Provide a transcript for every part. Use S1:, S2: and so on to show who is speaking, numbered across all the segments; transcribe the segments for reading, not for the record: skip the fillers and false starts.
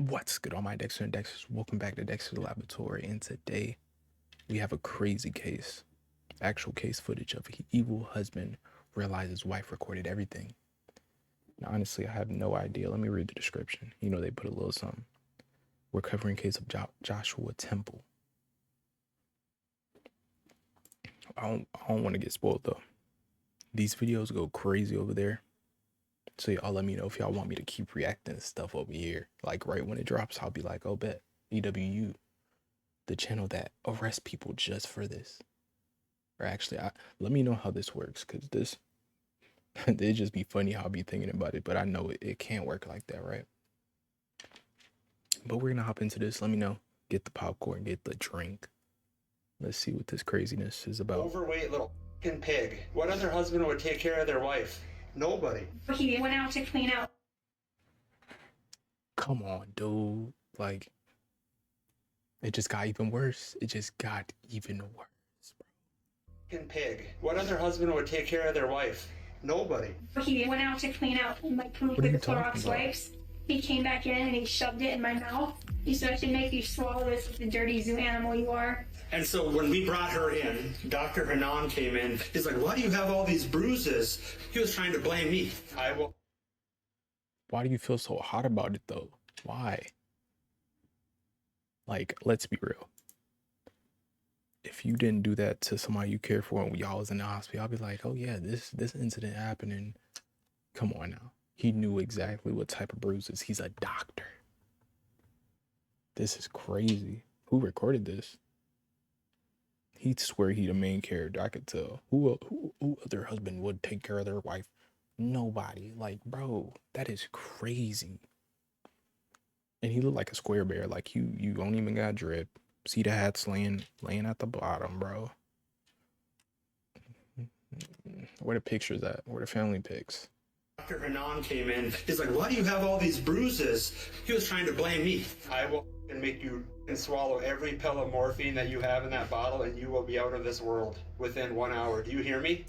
S1: What's good, all my Dexter and Dexters? Welcome back to Dexter's Laboratory, and today we have a crazy case. Actual case footage of an evil husband realized his wife recorded everything. Now, honestly, I have no idea. Let me read the description. You know, they put a little something. We're covering case of Joshua Temple. I don't want to get spoiled, though. These videos go crazy over there. So y'all let me know if y'all want me to keep reacting to stuff over here. Like right when it drops, I'll be like, oh, bet. EWU. The channel that arrests people just for this. Or actually, let me know how this works, because this it'd just be funny how I'll be thinking about it, but I know it can't work like that, right? But we're gonna hop into this. Let me know. Get the popcorn, get the drink. Let's see what this craziness is about.
S2: Overweight little f***ing pig. What other husband would take care of their wife? Nobody.
S3: He went out to clean out.
S1: Come on, dude. Like, it just got even worse. It just got even worse, bro.
S2: F***ing pig. What other husband would take care of their wife? Nobody.
S3: He went out to clean out like poop with the Clorox wipes. He came back in and he shoved it in my mouth. He said, I should make you swallow this with the dirty zoo animal you are.
S2: And so when we brought her in, Dr. Hanan came in. He's like, why do you have all these bruises? He was trying to blame me.
S1: Why do you feel so hot about it, though? Why? Like, let's be real. If you didn't do that to somebody you care for and y'all was in the hospital, I'll be like, oh yeah, this incident happened, and come on now. He knew exactly what type of bruises. He's a doctor. This is crazy. Who recorded this? He'd swear he the main character. I could tell. Who other husband would take care of their wife? Nobody. Like, bro, that is crazy. And he looked like a square bear. Like, you don't even got drip. See the hats laying at the bottom, bro. Where the pictures at? Where the family pics?
S2: Dr. Hanan came in. He's like, why do you have all these bruises? He was trying to blame me. I will make you swallow every pill of morphine that you have in that bottle, and you will be out of this world within 1 hour. Do you hear me?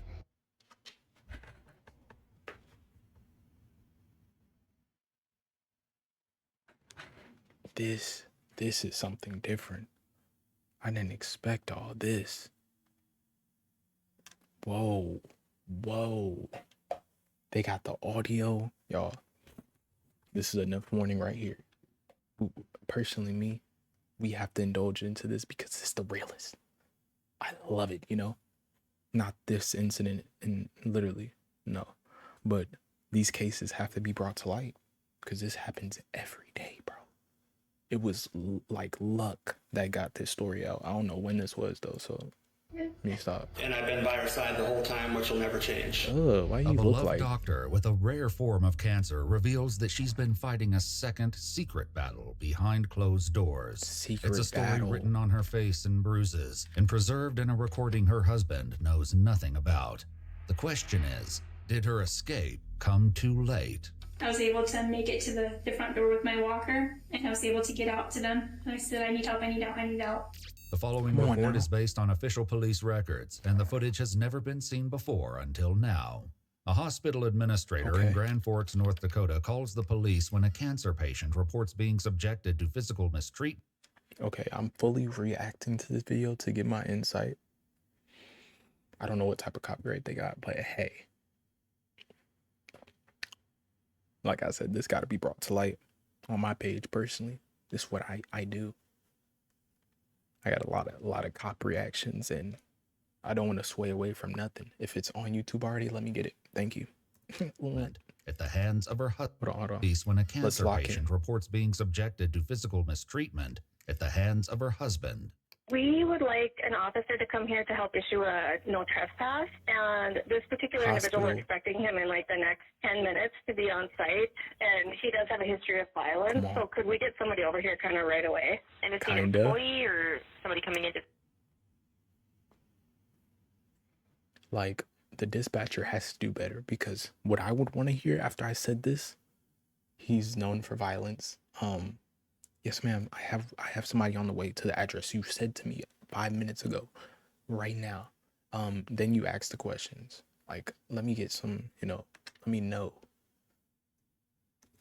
S1: This is something different. I didn't expect all this. Whoa. They got the audio. Y'all, this is enough warning right here. Personally, me, we have to indulge into this because it's the realest. I love it, you know? Not this incident, and literally, no. But these cases have to be brought to light because this happens every day, bro. It was like luck that got this story out. I don't know when this was, though, so let me stop.
S2: And I've been by her side the whole time, which will never change.
S1: Why you look like...
S4: A beloved doctor with a rare form of cancer reveals that she's been fighting a second secret battle behind closed doors. It's a story written on her face in bruises and preserved in a recording her husband knows nothing about. The question is, did her escape come too late?
S3: I was able to make it to the front door with my walker, and I was able to get out to them. And I said, I need help, I need out, I need out.
S4: The following report is based on official police records, and the footage has never been seen before until now. A hospital administrator in Grand Forks, North Dakota, calls the police when a cancer patient reports being subjected to physical mistreatment.
S1: Okay, I'm fully reacting to this video to get my insight. I don't know what type of copyright they got, but hey. Like I said, this got to be brought to light on my page personally. This is what I do. I got a lot of cop reactions, and I don't want to sway away from nothing. If it's on YouTube already, let me get it. Thank you.
S4: At the hands of her husband.
S1: Hold on.
S4: When a cancer patient reports being subjected to physical mistreatment at the hands of her husband.
S5: We would like an officer to come here to help issue a no trespass, and this particular individual, we're expecting him in like the next 10 minutes to be on site, and he does have a history of violence, so could we get somebody over here kind of right away?
S6: And is he an employee or somebody coming in to...
S1: Like, the dispatcher has to do better, because what I would want to hear after I said this, he's known for violence. Yes, ma'am, I have somebody on the way to the address you said to me 5 minutes ago, right now. Then you ask the questions. Like, let me get some, let me know.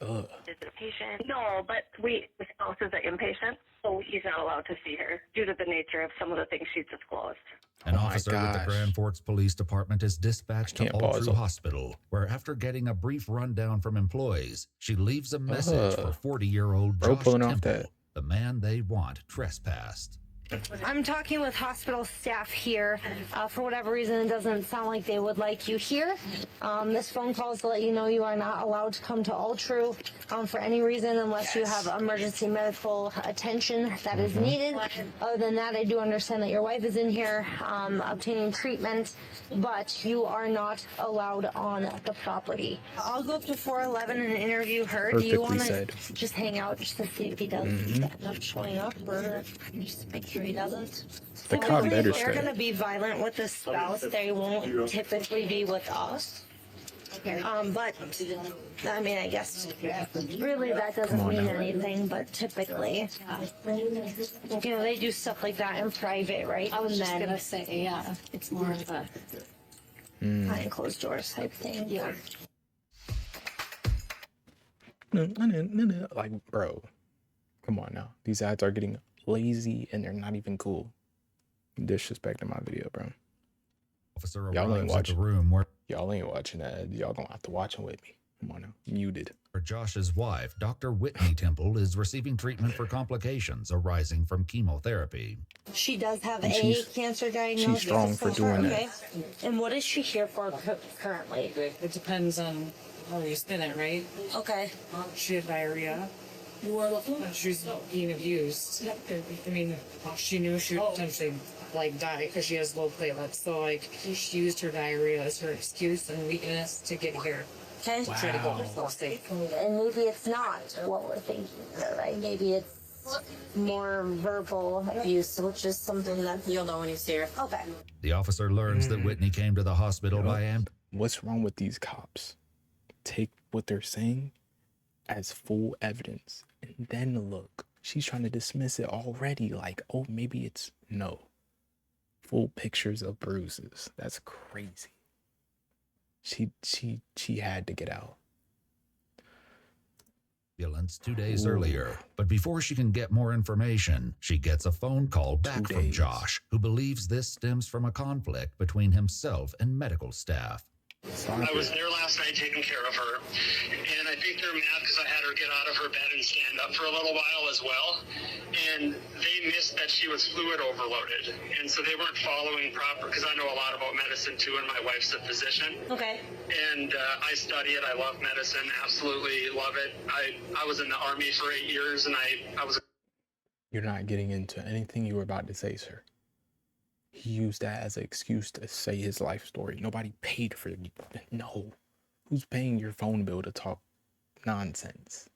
S6: Is it a patient?
S5: No, but the spouse is an inpatient, so he's not allowed to see her due to the nature of some of the things she's disclosed.
S4: An officer with the Grand Forks Police Department is dispatched to All True Hospital, where after getting a brief rundown from employees, she leaves a message for 40-year-old Josh Temple, the man they want trespassed.
S7: I'm talking with hospital staff here. For whatever reason, it doesn't sound like they would like you here. This phone call is to let you know you are not allowed to come to All True for any reason unless you have emergency medical attention that is needed. Other than that, I do understand that your wife is in here obtaining treatment, but you are not allowed on the property. I'll go up to 411 and interview her. Do you want to just hang out just to see if he does end up showing up, or just make sure he doesn't?
S1: The cop better
S7: stay. They're going to be violent with the spouse. They won't typically be with us. But I mean, I guess really that doesn't mean anything. But typically, they do stuff like that in private, right?
S8: I was just gonna say, yeah, it's more of a
S7: behind closed doors type thing. Yeah.
S1: Like, bro, come on now. These ads are getting lazy and they're not even cool. Disrespecting my video, bro.
S4: Officer
S1: y'all ain't watching
S4: the room where
S1: y'all ain't watching that. Y'all don't have to watch them with me. Come on now, muted.
S4: For Josh's wife, Dr. Whitney Temple is receiving treatment for complications arising from chemotherapy.
S7: She does have a cancer diagnosis.
S1: She's strong for doing that.
S7: And what is she here for currently?
S8: It depends on how you spin it, right?
S7: Okay.
S8: She had diarrhea. She's being abused. I mean, she knew she would potentially die because she has low platelets. So she used her diarrhea as her excuse and weakness to get here.
S7: Okay.
S8: To try to go herself safe.
S7: And maybe it's not what we're thinking, right? Maybe it's more verbal abuse, which is something that
S8: you'll know when you see her.
S7: Okay.
S4: The officer learns that Whitney came to the hospital by ambulance.
S1: What's wrong with these cops? Take what they're saying as full evidence and then look. She's trying to dismiss it already. Like, oh, maybe it's no. Full pictures of bruises. That's crazy. She had to get out.
S4: 2 days earlier, but before she can get more information, she gets a phone call back from Josh, who believes this stems from a conflict between himself and medical staff.
S2: I was there last night taking care of her, and I think they're mad because I had her get out of her bed and stand up for a little while as well, and they missed that she was fluid overloaded, and so they weren't following proper, because I know a lot about medicine too, and my wife's a physician.
S7: Okay.
S2: And I study it. I love medicine, absolutely love it. I was in the Army for 8 years, and I was...
S1: You're not getting into anything you were about to say, sir. He used that as an excuse to say his life story. Nobody paid for it. No. Who's paying your phone bill to talk nonsense?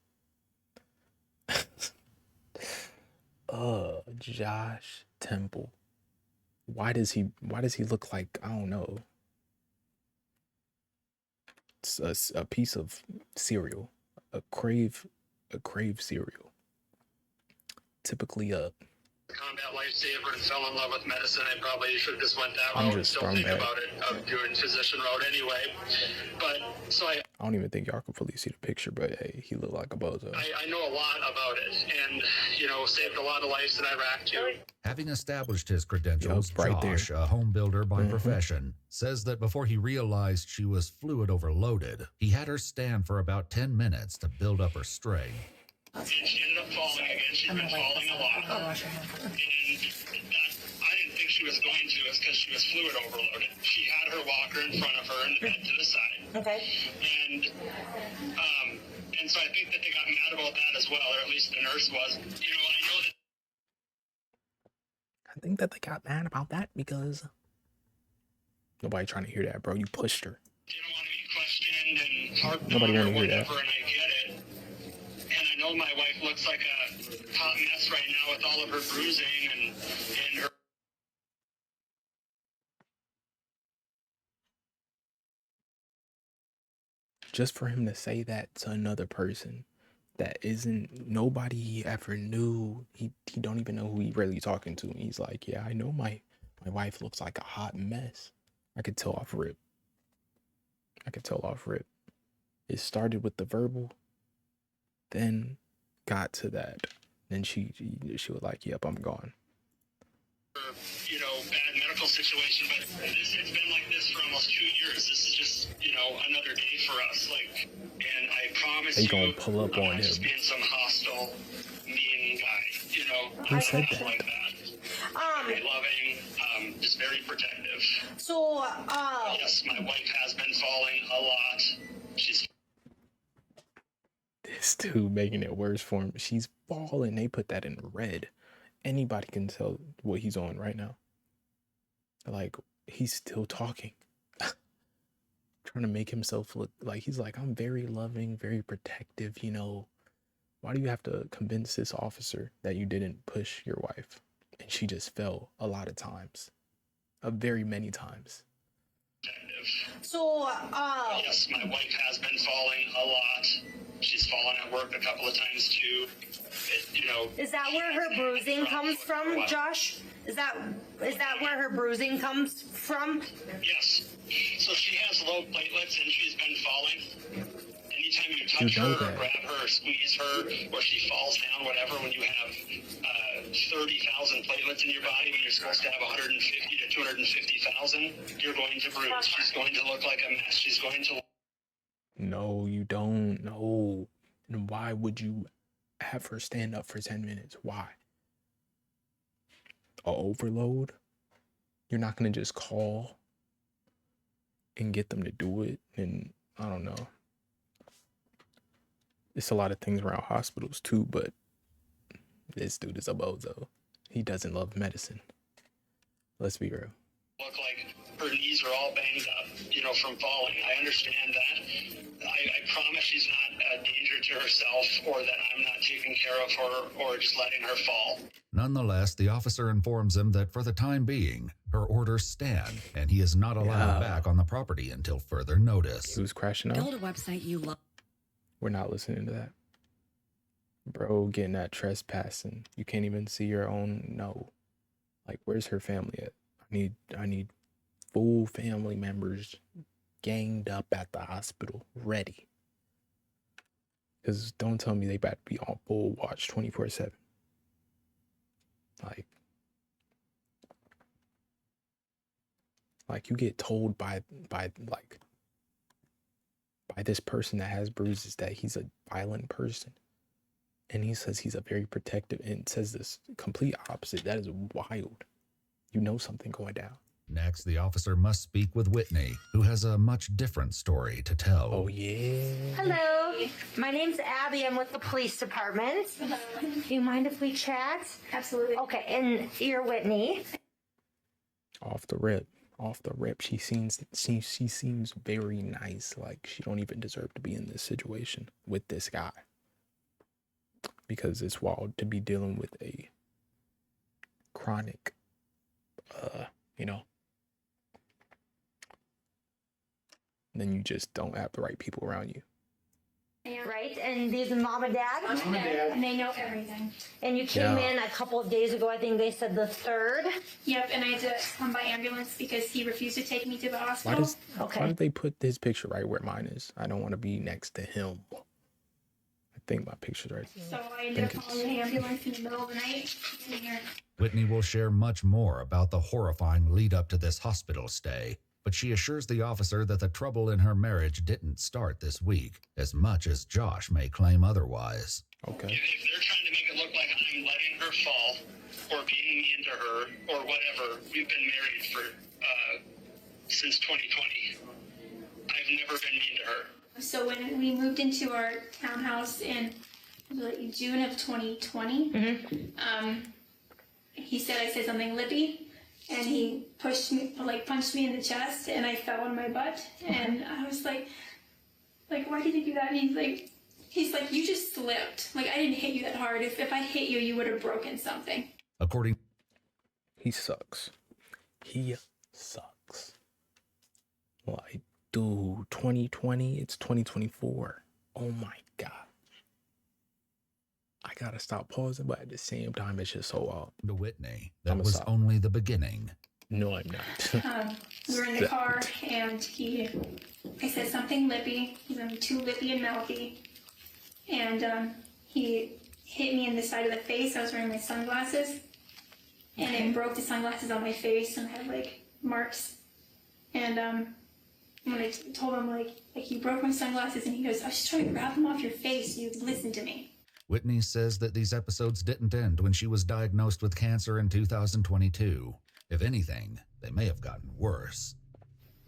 S1: Josh Temple. Why does he look like, I don't know, it's a piece of cereal, a crave cereal. Typically
S2: combat lifesaver and fell in love with medicine. I probably should have just went that route and still think about it of doing physician route anyway. But so I
S1: don't even think y'all can fully see the picture, but hey, he looked like a bozo.
S2: I know a lot about it, and saved a lot of lives in Iraq too.
S4: Having established his credentials,
S1: right
S4: Josh, a home builder by profession, says that before he realized she was fluid overloaded, he had her stand for about 10 minutes to build up her strength.
S2: And she ended up falling again. She's been falling a lot. And that, I didn't think she was going to, is because she was fluid overloaded. She had her walker in front of her and the bed to the side.
S7: Okay.
S2: And so I think that they got mad about that as well, or at least the nurse was. I know that.
S1: I think that they got mad about that because nobody trying to hear that, bro. You pushed her.
S2: They don't want to be questioned and harped
S1: Nobody
S2: on
S1: want
S2: or
S1: to hear
S2: whatever,
S1: that.
S2: and I get it. And I know my wife looks like a hot mess right now with all of her bruising and her.
S1: Just for him to say that to another person that isn't, nobody ever knew, he don't even know who he really talking to. He's like, yeah, I know my wife looks like a hot mess. I could tell off rip. It started with the verbal, then got to that. Then she was like, "Yep, I'm gone."
S2: You know, bad medical situation, but it's been like this for almost 2 years. This is just, you know, another day for us. Like, and I promise
S1: they gonna pull up on him.
S2: Just being some hostile, mean guy. You know,
S1: who said that?
S2: Like that. Very loving, just very protective.
S7: So,
S2: yes, my wife has been falling a lot. She's.
S1: This dude making it worse for him. She's falling. They put that in red. Anybody can tell what he's on right now. Like, he's still talking. Trying to make himself look like he's like, I'm very loving, very protective, you know. Why do you have to convince this officer that you didn't push your wife? And she just fell a lot of times. Very many times.
S7: So,
S2: yes, my wife has been falling a lot. She's fallen at work a couple of times too. You know.
S7: Is that where her bruising comes from, Josh? Is that where her bruising comes from?
S2: Yes. So she has low platelets and she's been falling. Anytime you touch her, or grab her, or squeeze her, or she falls down, whatever, when you have 30,000 platelets in your body when you're supposed to have 150 to 250,000, you're going to bruise. She's going to look like a mess. She's going to.
S1: No, you don't. No. And why would you have her stand up for 10 minutes? Why? A overload? You're not going to just call and get them to do it? And I don't know. It's a lot of things around hospitals too, but this dude is a bozo. He doesn't love medicine. Let's be real.
S2: Look like her knees are all banged up, you know, from falling. I understand that. I promise she's not a danger to herself, or that I'm not taking care of her or just letting her fall.
S4: Nonetheless, the officer informs him that for the time being, her orders stand, and he is not allowed back on the property until further notice.
S1: Who's crashing out?
S9: Build a website you love.
S1: We're not listening to that. Bro, getting that trespassing. You can't even see your own. No. Like, where's her family at? I need full family members ganged up at the hospital, ready. Because don't tell me they about to be on full watch 24/7. Like you get told by this person that has bruises that he's a violent person. And he says he's a very protective, and says this complete opposite. That is wild. You know something going down.
S4: Next, the officer must speak with Whitney, who has a much different story to tell.
S1: Oh, yeah.
S7: Hello. My name's Abby. I'm with the police department. Do you mind if we chat?
S3: Absolutely.
S7: Okay, and you're Whitney.
S1: Off the rip, she seems very nice. Like, she don't even deserve to be in this situation with this guy. Because it's wild to be dealing with a chronic, then you just don't have the right people around you.
S7: Right? And these are mom and dad?
S3: Mom and dad. And they know everything.
S7: And you came in a couple of days ago, I think they said the 3rd.
S3: Yep, and I had to come by ambulance because he refused to take me to the hospital.
S1: Why did they put this picture right where mine is? I don't want to be next to him. I think my picture's right.
S3: So I ended up calling an ambulance in the middle of the night.
S4: Whitney will share much more about the horrifying lead up to this hospital stay, but she assures the officer that the trouble in her marriage didn't start this week, as much as Josh may claim otherwise.
S1: Okay.
S2: If they're trying to make it look like I'm letting her fall or being mean to her or whatever, we've been married for since 2020. I've never been mean to her.
S3: So when we moved into our townhouse in June of 2020, he said I said something lippy, and he punched me in the chest, and I fell on my butt, and I was like, why did you do that? And he's like, you just slipped. Like, I didn't hit you that hard. If I hit you, you would have broken something.
S1: He sucks. He sucks. Like, dude, 2020, it's 2024. Oh my God. I gotta stop pausing, but at the same time, it's just so wild.
S4: To Whitney, that was only the beginning.
S1: No, I'm not.
S3: We were in the car, and I said something lippy. I'm too lippy and mouthy. and he hit me in the side of the face. I was wearing my sunglasses, and it broke the sunglasses on my face, and I had like marks. And when I told him like you broke my sunglasses, and he goes, "I was just trying to grab them off your face. You listen to me."
S4: Whitney says that these episodes didn't end when she was diagnosed with cancer in 2022. If anything, they may have gotten worse.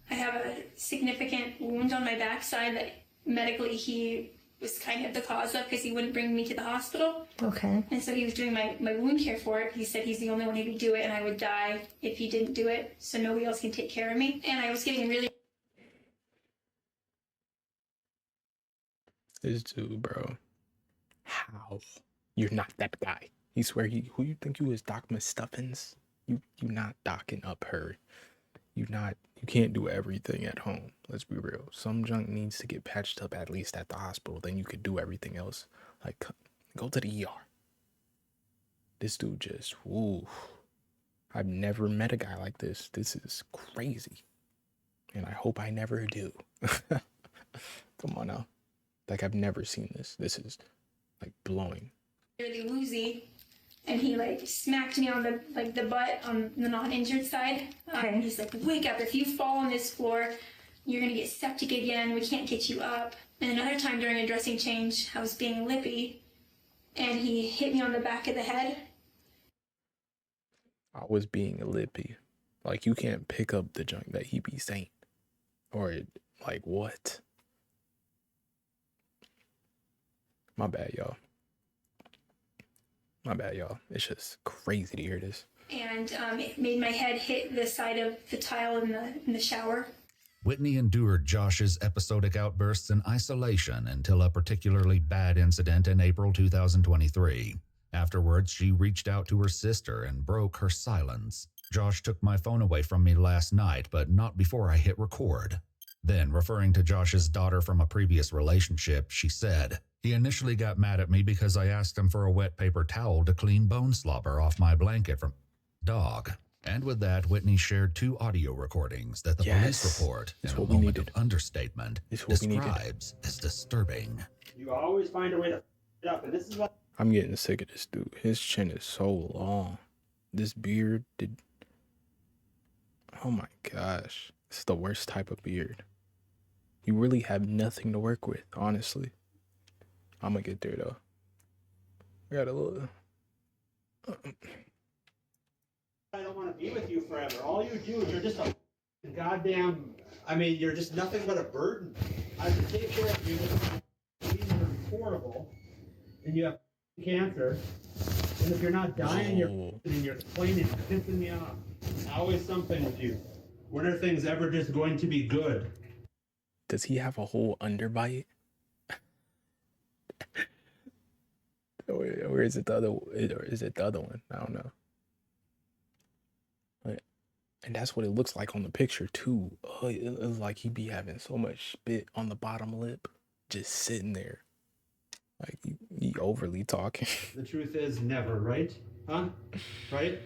S3: I have a significant wound on my backside that medically he was kind of the cause of, because he wouldn't bring me to the hospital.
S7: Okay.
S3: And so he was doing my wound care for it. He said he's the only one who could do it, and I would die if he didn't do it, so nobody else can take care of me. And I was getting really...
S1: This dude, bro. How? You're not that guy. He swear who you think you is, Doc Stuffins? You not docking up her. You can't do everything at home. Let's be real. Some junk needs to get patched up at least at the hospital. Then you could do everything else. Like, go to the ER. This dude just, woo. I've never met a guy like this. This is crazy. And I hope I never do. Come on now. Like, I've never seen this. This is, like, blowing.
S3: Really woozy. And he like smacked me on the butt on the non-injured side.
S7: Okay.
S3: He's like, "Wake up! If you fall on this floor, you're gonna get septic again. We can't get you up." And another time during a dressing change, I was being lippy, and he hit me on the back of the head.
S1: I was being lippy. Like, you can't pick up the junk that he be saying. Or, like, what? My bad, y'all. My bad, y'all. It's just crazy to hear this.
S3: And it made my head hit the side of the tile in the shower.
S4: Whitney endured Josh's episodic outbursts in isolation until a particularly bad incident in April 2023. Afterwards, she reached out to her sister and broke her silence. "Josh took my phone away from me last night, but not before I hit record." Then, referring to Josh's daughter from a previous relationship, she said, "He initially got mad at me because I asked him for a wet paper towel to clean bone slobber off my blanket from dog." And with that, Whitney shared 2 audio recordings that the police report, in a moment of understatement, describes as disturbing.
S2: You always find a way to it up, and this is what
S1: I'm getting sick of this dude. His chin is so long. This beard did... Oh my gosh. It's the worst type of beard. You really have nothing to work with, honestly. I'm gonna get there though. I got a little...
S2: I don't want to be with you forever. All you do is you're just a goddamn... I mean, you're just nothing but a burden. I have to take care of you. You're horrible. And you have cancer. And if you're not dying, you're complaining, pissing me off. It's always something with you. When are things ever just going to be good?
S1: Does he have a whole underbite? Or is it the other? Or is it the other one? I don't know. And that's what it looks like on the picture too. Oh, it looks like he be having so much spit on the bottom lip, just sitting there. Like he overly talking.
S2: The truth is never, right? Huh? Right?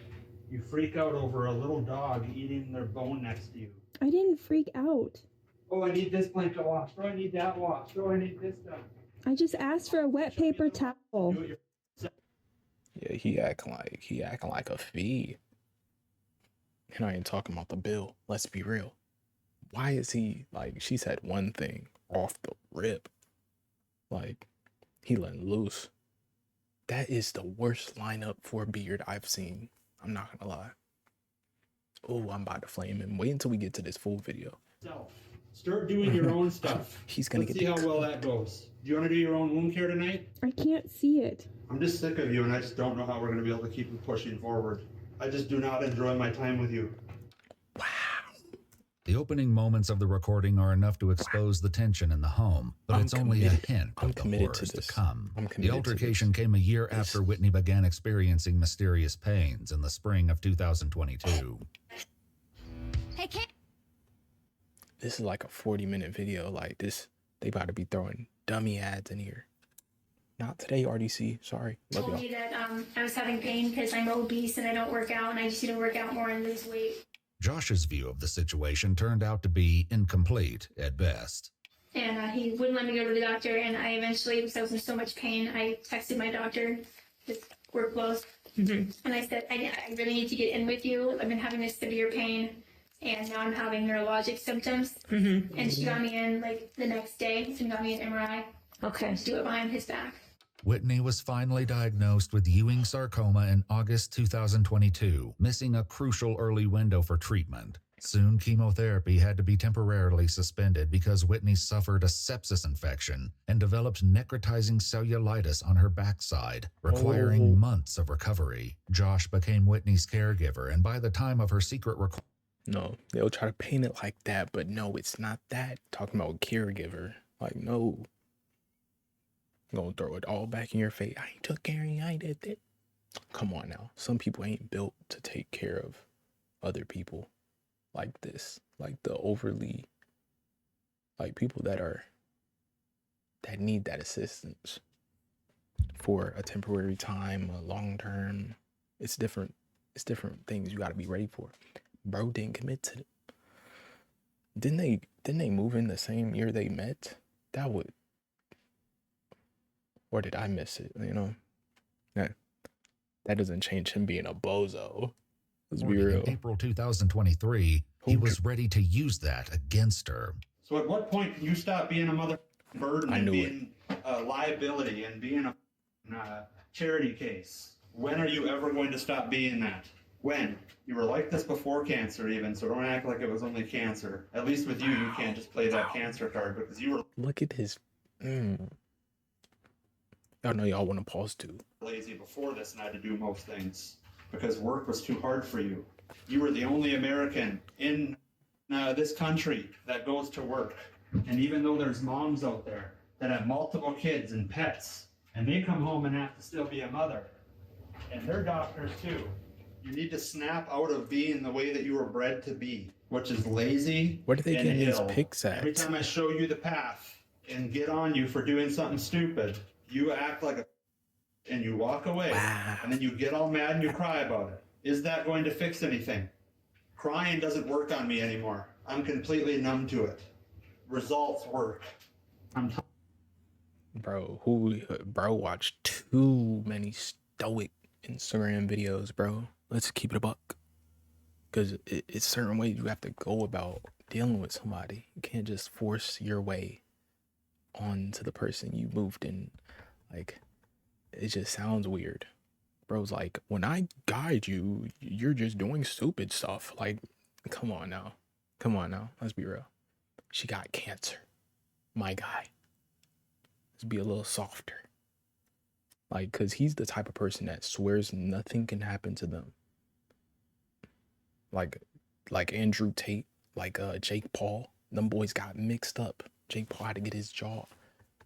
S2: You freak out over a little dog eating their bone next to you.
S9: I didn't freak out.
S2: Oh, I need this blanket washed. Oh, I need that washed. Oh, I need this done.
S9: I just asked for a wet paper towel.
S1: Yeah, he acting like a fee. And I ain't talking about the bill. Let's be real. Why is he like? She said one thing off the rip. Like he letting loose. That is the worst lineup for a beard I've seen. I'm not gonna lie. Oh, I'm about to flame him. Wait until we get to this full video.
S2: Start doing your own stuff.
S1: He's gonna
S2: Let's see how well that goes. Do you want to do your own wound care tonight?
S9: I can't see it.
S2: I'm just sick of you, and I just don't know how we're going to be able to keep it pushing forward. I just do not enjoy my time with you.
S1: Wow.
S4: The opening moments of the recording are enough to expose the tension in the home, but it's only a hint of the horrors to come. The altercation came a year after Whitney began experiencing mysterious pains in the spring of 2022.
S7: Hey, kid.
S1: This is like a 40-minute video. Like this, they about to be throwing dummy ads in here. Not today, RDC. Sorry. Love y'all.
S3: Told me that I was having pain because I'm obese and I don't work out, and I just need to work out more and lose weight.
S4: Josh's view of the situation turned out to be incomplete at best.
S3: And he wouldn't let me go to the doctor, and I eventually, because I was in so much pain, I texted my doctor, because we're close, and I said, I really need to get in with you. I've been having this severe pain, and now I'm having neurologic symptoms. And she got me in like the next day and got me an MRI.
S7: Okay.
S3: To do it behind his back.
S4: Whitney was finally diagnosed with Ewing sarcoma in August 2022, missing a crucial early window for treatment. Soon, chemotherapy had to be temporarily suspended because Whitney suffered a sepsis infection and developed necrotizing cellulitis on her backside, requiring months of recovery. Josh became Whitney's caregiver, and by the time of her secret
S1: no, they'll try to paint it like that, but no, it's not that. Talking about caregiver, like, no. I'm gonna throw it all back in your face. I ain't took care of you, I ain't did that. Come on now. Some people ain't built to take care of other people like this. Like the overly, like people that need that assistance for a temporary time, a long term. It's different things you gotta be ready for. Bro didn't commit to it. Didn't they move in the same year they met? That would, or did I miss it? You know, that doesn't change him being a bozo. Let's be real.
S4: In April 2023, he was ready to use that against her.
S2: So at what point can you stop being a mother burden and being a liability and being a charity case? When are you ever going to stop being that? When? You were like this before cancer even, so don't act like it was only cancer. At least with you, you can't just play that cancer card because you were...
S1: Look at his... Y'all know y'all want to pause too.
S2: Lazy before this and had to do most things because work was too hard for you. You were the only American in this country that goes to work. And even though there's moms out there that have multiple kids and pets, and they come home and have to still be a mother, and they're doctors too, you need to snap out of being the way that you were bred to be, which is lazy.
S1: Where do they get these pics at?
S2: Every time I show you the path and get on you for doing something stupid, you act like a and you walk away.
S1: Wow.
S2: And then you get all mad and you cry about it. Is that going to fix anything? Crying doesn't work on me anymore. I'm completely numb to it. Results work.
S1: Bro watched too many stoic Instagram videos, bro. Let's keep it a buck. Because it's certain ways you have to go about dealing with somebody. You can't just force your way onto the person you moved in. Like, it just sounds weird. Bro's like, when I guide you, you're just doing stupid stuff. Like, come on now. Let's be real. She got cancer. My guy. Let's be a little softer. Like, because he's the type of person that swears nothing can happen to them. Like Andrew Tate, like Jake Paul. Them boys got mixed up. Jake Paul had to get his jaw.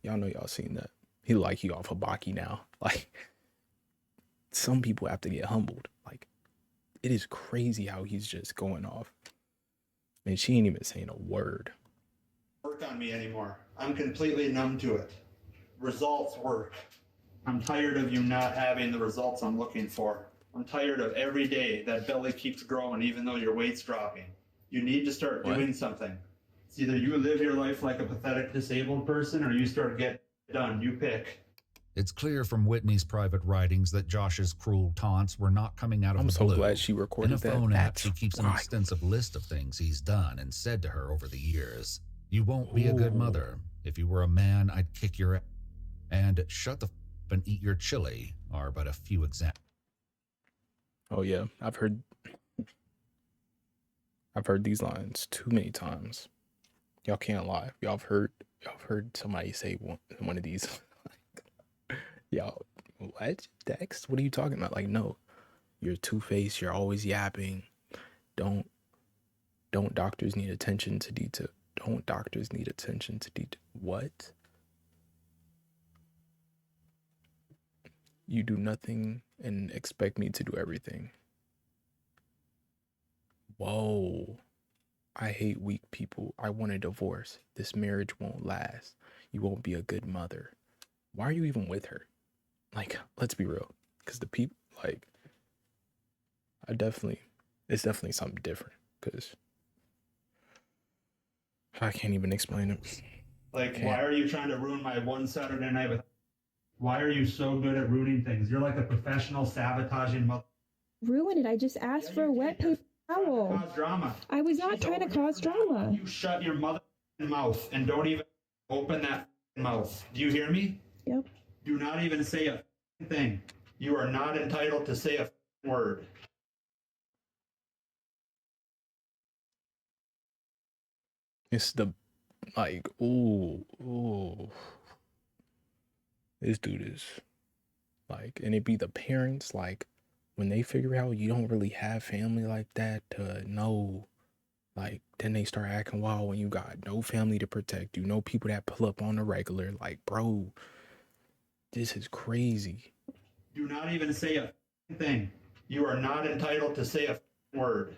S1: Y'all know y'all seen that. He off of Baki now. Like, some people have to get humbled. Like, it is crazy how he's just going off. And she ain't even saying a word.
S2: Work on me anymore. I'm completely numb to it. Results work. I'm tired of you not having the results I'm looking for. I'm tired of every day that belly keeps growing even though your weight's dropping. You need to start doing something. It's either you live your life like a pathetic disabled person or you start getting done. You pick.
S4: It's clear from Whitney's private writings that Josh's cruel taunts were not coming out of the blue.
S1: I'm so glad she recorded that.
S4: In a phone app, she keeps an extensive list of things he's done and said to her over the years. You won't be a good mother. If you were a man, I'd kick your ass. And shut the f and eat your chili are but a few examples.
S1: Oh yeah, I've heard these lines too many times. Y'all can't lie. Y'all have heard somebody say one of these. Y'all, what? Dexx? What are you talking about? Like, no, you're two-faced. You're always yapping. Don't doctors need attention to detail? Don't doctors need attention to detail? What? You do nothing and expect me to do everything. Whoa. I hate weak people. I want a divorce. This marriage won't last. You won't be a good mother. Why are you even with her? Like, let's be real. Because the people, like, it's definitely something different. Because I can't even explain it.
S2: Like, why are you trying to ruin my one Saturday night with... Why are you so good at ruining things? You're like a professional sabotaging mother.
S9: Ruin it. I just asked for a wet paper towel.
S2: Cause drama.
S9: I was not trying to cause drama.
S2: You shut your mother mouth and don't even open that mouth. Do you hear me?
S9: Yep.
S2: Do not even say a thing. You are not entitled to say a word.
S1: It's the, like, ooh. This dude is, like, and it be the parents, like, when they figure out you don't really have family like that to know, like, then they start acting wild when you got no family to protect you, no people that pull up on the regular. Like, bro, this is crazy.
S2: Do not even say a thing. You are not entitled to say a word.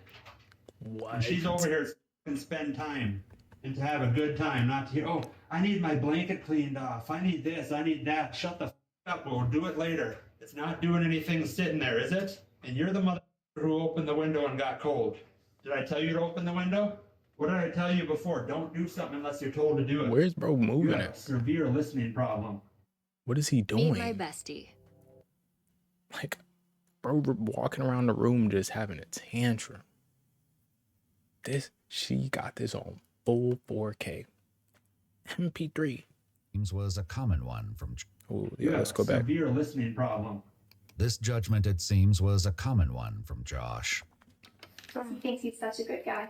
S1: What?
S2: And she's over here to spend time and to have a good time, not to hear, oh, I need my blanket cleaned off. I need this. I need that. Shut the up. We'll do it later. It's not doing anything sitting there, is it? And you're the mother who opened the window and got cold. Did I tell you to open the window? What did I tell you before? Don't do something unless you're told to do it.
S1: Where's bro moving
S2: you have
S1: it?
S2: A severe listening problem.
S1: What is he doing?
S10: Meet my bestie.
S1: Like, bro, walking around the room just having a tantrum. She got this on full 4K. MP3.
S4: Was a common one from...
S1: Oh, yeah, let's go back.
S2: Severe listening problem.
S4: This judgment, it seems, was a common one from Josh.
S3: He thinks he's such a good guy.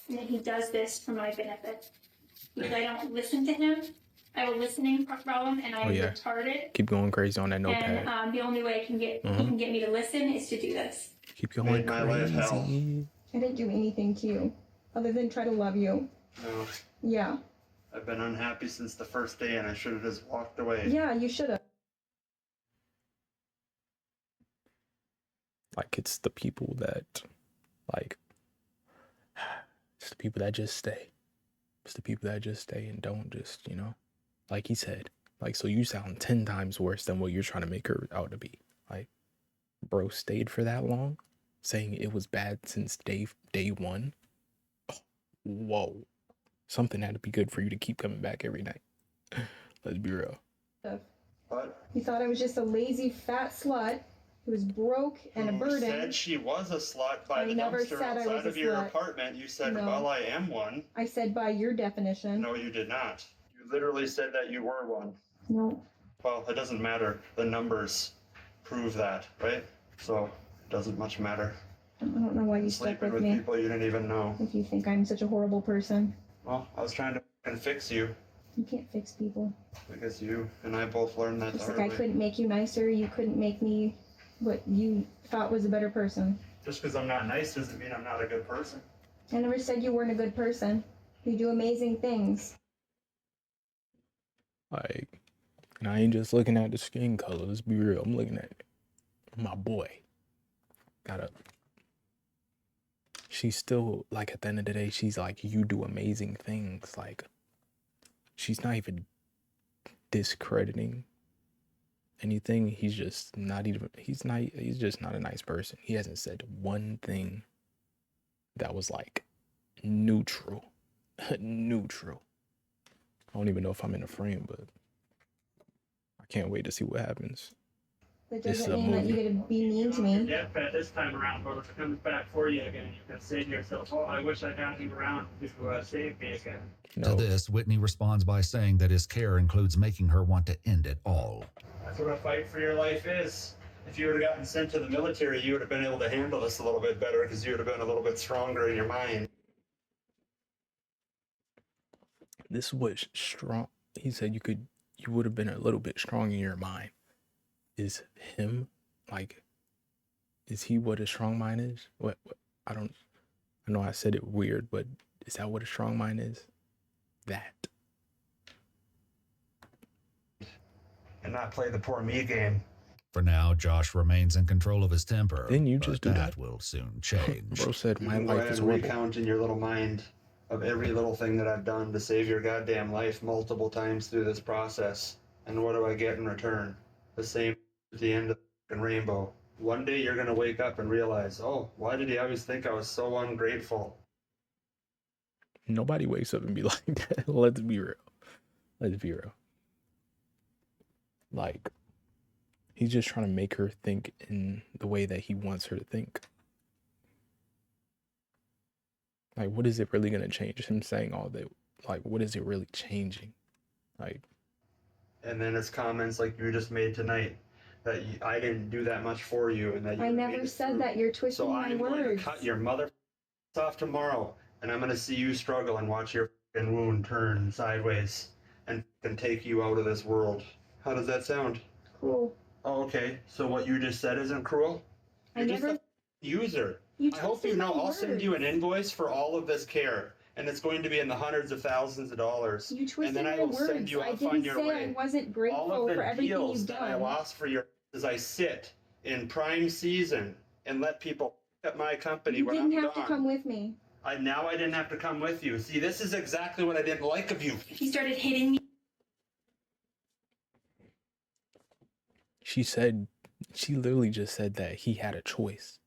S3: And he does this for my benefit. Because I don't listen to him. I have a listening problem and I'm retarded.
S1: Keep going crazy on that notepad.
S3: And the only way he can get me to listen is to do this.
S1: Keep going crazy.
S9: I didn't do anything to you other than try to love you.
S2: No.
S9: Yeah.
S2: I've been unhappy since the first day and I should have just walked away.
S9: Yeah, you should have.
S1: Like, it's the people that, like, it's the people that just stay. It's the people that just stay and don't just, you know, like he said, like, so you sound 10 times worse than what you're trying to make her out to be. Like, bro stayed for that long, saying it was bad since day one. Oh, whoa. Something had to be good for you to keep coming back every night. Let's be real.
S2: What?
S9: You thought I was just a lazy fat slut who was broke and a burden.
S2: You said she was a slut by the dumpster outside of your apartment. You said, well, I am one.
S9: I said by your definition.
S2: No, you did not. You literally said that you were one.
S9: No.
S2: Well, it doesn't matter. The numbers prove that, right? So it doesn't much matter.
S9: I don't know why you stuck with me.
S2: People you didn't even know.
S9: If you think I'm such a horrible person.
S2: Well, I was trying to fix you.
S9: You can't fix people.
S2: Because you and I both learned that.
S9: Just like I couldn't make you nicer, you couldn't make me what you thought was a better person.
S2: Just because I'm not nice doesn't mean I'm not a good person.
S9: I never said you weren't a good person. You do amazing things.
S1: Like, and I ain't just looking at the skin color. Let's be real. I'm looking at my boy. She's still, like, at the end of the day, she's like, you do amazing things. Like, she's not even discrediting anything. He's just not he's just not a nice person. He hasn't said one thing that was, like, neutral. Neutral. I don't even know if I'm in a frame, but I can't wait to see what happens.
S9: That doesn't mean that you get to be mean to me.
S11: Yeah, but this time around, but if it comes back for you again, you can say to yourself, oh, I wish I had you around to save me again.
S4: No. To this, Whitney responds by saying that his care includes making her want to end it all.
S2: That's what a fight for your life is. If you would have gotten sent to the military, you would have been able to handle this a little bit better because you would have been a little bit stronger in your mind.
S1: This was strong. He said you would have been a little bit strong in your mind. Is him, like, is he what a strong mind is? What I know I said it weird, but is that what a strong mind is? That.
S2: And not play the poor me game.
S4: For now, Josh remains in control of his temper.
S1: Didn't you just do that?
S4: Will soon change.
S1: Bro said my life is
S2: horrible. Recount in your little mind of every little thing that I've done to save your goddamn life multiple times through this process. And what do I get in return? The same at the end of the rainbow. One day you're going to wake up and realize, oh, why did he always think I was so ungrateful?
S1: Nobody wakes up and be like that. Let's be real. Let's be real. Like, he's just trying to make her think in the way that he wants her to think. Like, what is it really going to change? Him saying all that, like, what is it really changing? Like,
S2: and then it's comments like you just made tonight that I didn't do that much for you, and that you
S9: I never said that. You're twisting my words. So I'm going to
S2: cut your mother off tomorrow, and I'm going to see you struggle and watch your wound turn sideways and take you out of this world. How does that sound?
S9: Cool.
S2: Oh, okay. So what you just said isn't cruel? You're just a user. I hope you know I'll send you an invoice for all of this care, and it's going to be in the hundreds of thousands of dollars.
S9: You twisted
S2: and then
S9: my
S2: I will
S9: words.
S2: send you
S9: I
S2: off on
S9: didn't
S2: your
S9: say
S2: way.
S9: I wasn't grateful
S2: All of
S9: for
S2: the
S9: everything
S2: deals
S9: you've
S2: that I
S9: done.
S2: lost for your as I sit in prime season and let people at my company
S9: You
S2: when
S9: didn't
S2: I'm
S9: have
S2: gone.
S9: to come with me.
S2: Now I didn't have to come with you. See, this is exactly what I didn't like of you.
S3: He started hitting me.
S1: she literally just said that he had a choice.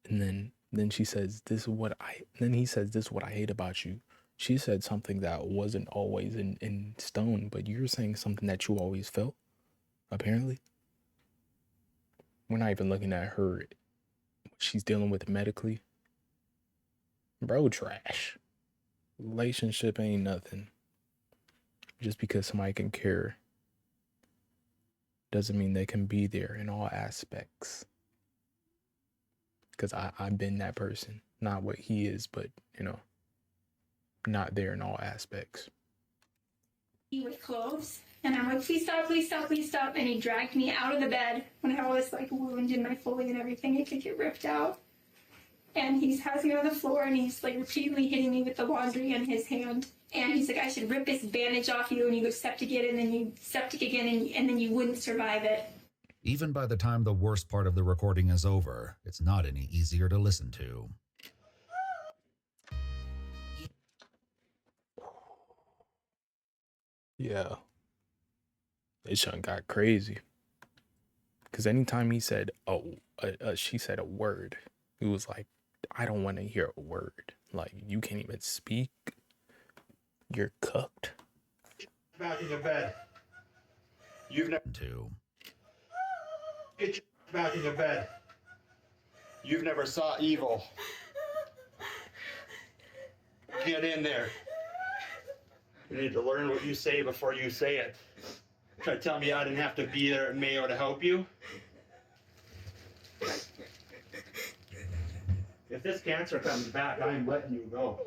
S1: And then she says, then he says, this is what I hate about you. She said something that wasn't always in stone, but you're saying something that you always felt, apparently. We're not even looking at her, what she's dealing with medically. Bro, trash. Relationship ain't nothing. Just because somebody can care doesn't mean they can be there in all aspects. Because I've been that person. Not what he is, but, not there in all aspects.
S3: With clothes, and I'm like, please stop, please stop, please stop. And he dragged me out of the bed when I had all this wound in my Foley and everything. It could get ripped out. And he has me on the floor, and he's repeatedly hitting me with the laundry in his hand. And he's like, I should rip this bandage off you, and you go septic it, and then you septic again, and then you wouldn't survive it.
S4: Even by the time the worst part of the recording is over, it's not any easier to listen to.
S1: Yeah. It done got crazy. Because anytime he said, she said a word, it was like, I don't want to hear a word. Like, you can't even speak. You're cooked.
S2: Back in your bed. You've never... Get back in your bed. You've never saw evil. Get in there. You need to learn what you say before you say it. Try to tell me I didn't have to be there at Mayo to help you. If this cancer comes back, I'm letting you go.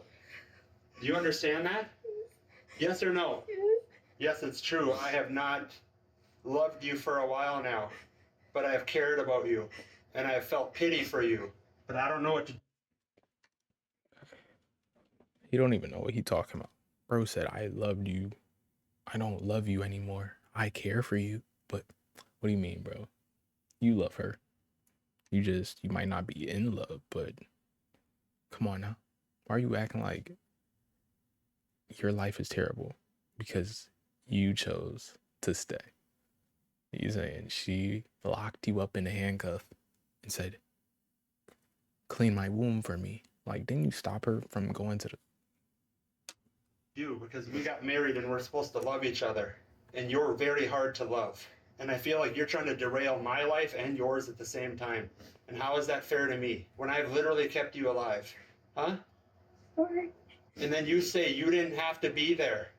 S2: Do you understand that? Yes or no? Yes, it's true. I have not loved you for a while now, but I have cared about you, and I have felt pity for you, but I don't know what to do.
S1: He don't even know what he talking about. Bro said, I loved you. I don't love you anymore. I care for you, but what do you mean, bro? You love her. You might not be in love, but come on now. Why are you acting like your life is terrible because you chose to stay? You saying she locked you up in a handcuff and said, clean my womb for me. Like, didn't you stop her from going to the...
S2: You, because we got married and we're supposed to love each other, and you're very hard to love. And I feel like you're trying to derail my life and yours at the same time. And how is that fair to me when I've literally kept you alive? Huh?
S9: Sorry.
S2: And then you say you didn't have to be there.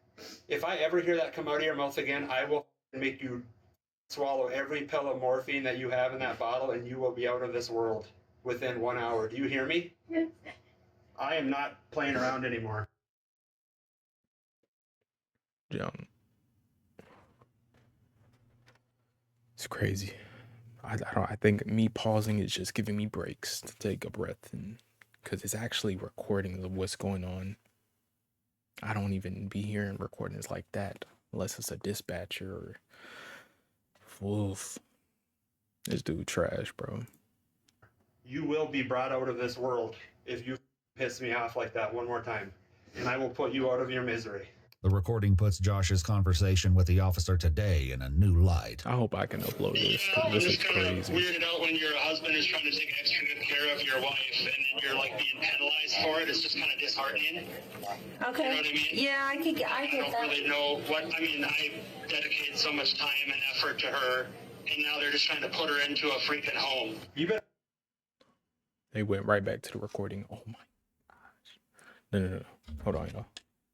S2: If I ever hear that come out of your mouth again, I will make you swallow every pill of morphine that you have in that bottle, and you will be out of this world within 1 hour. Do you hear me?
S9: Yes.
S2: I am not playing around anymore.
S1: It's crazy. I think me pausing is just giving me breaks to take a breath, and because it's actually recordings of what's going on. I don't even be hearing recordings like that unless it's a dispatcher or... Woof. This dude trash, bro.
S2: You will be brought out of this world if you piss me off like that one more time, and I will put you out of your misery.
S4: The recording puts Josh's conversation with the officer today in a new light.
S1: I hope I can upload this, because this is crazy.
S2: Weirded out when your husband is trying to take extra good care care of your wife and then you're like being penalized for it. It's just kind of disheartening.
S7: Okay.
S2: You know what I mean?
S7: Yeah, I get
S2: I don't
S7: that.
S2: really know what, I mean, I dedicated so much time and effort to her, and now they're just trying to put her into a freaking home. You better.
S1: They went right back to the recording. Oh my gosh. No. Hold on, y'all.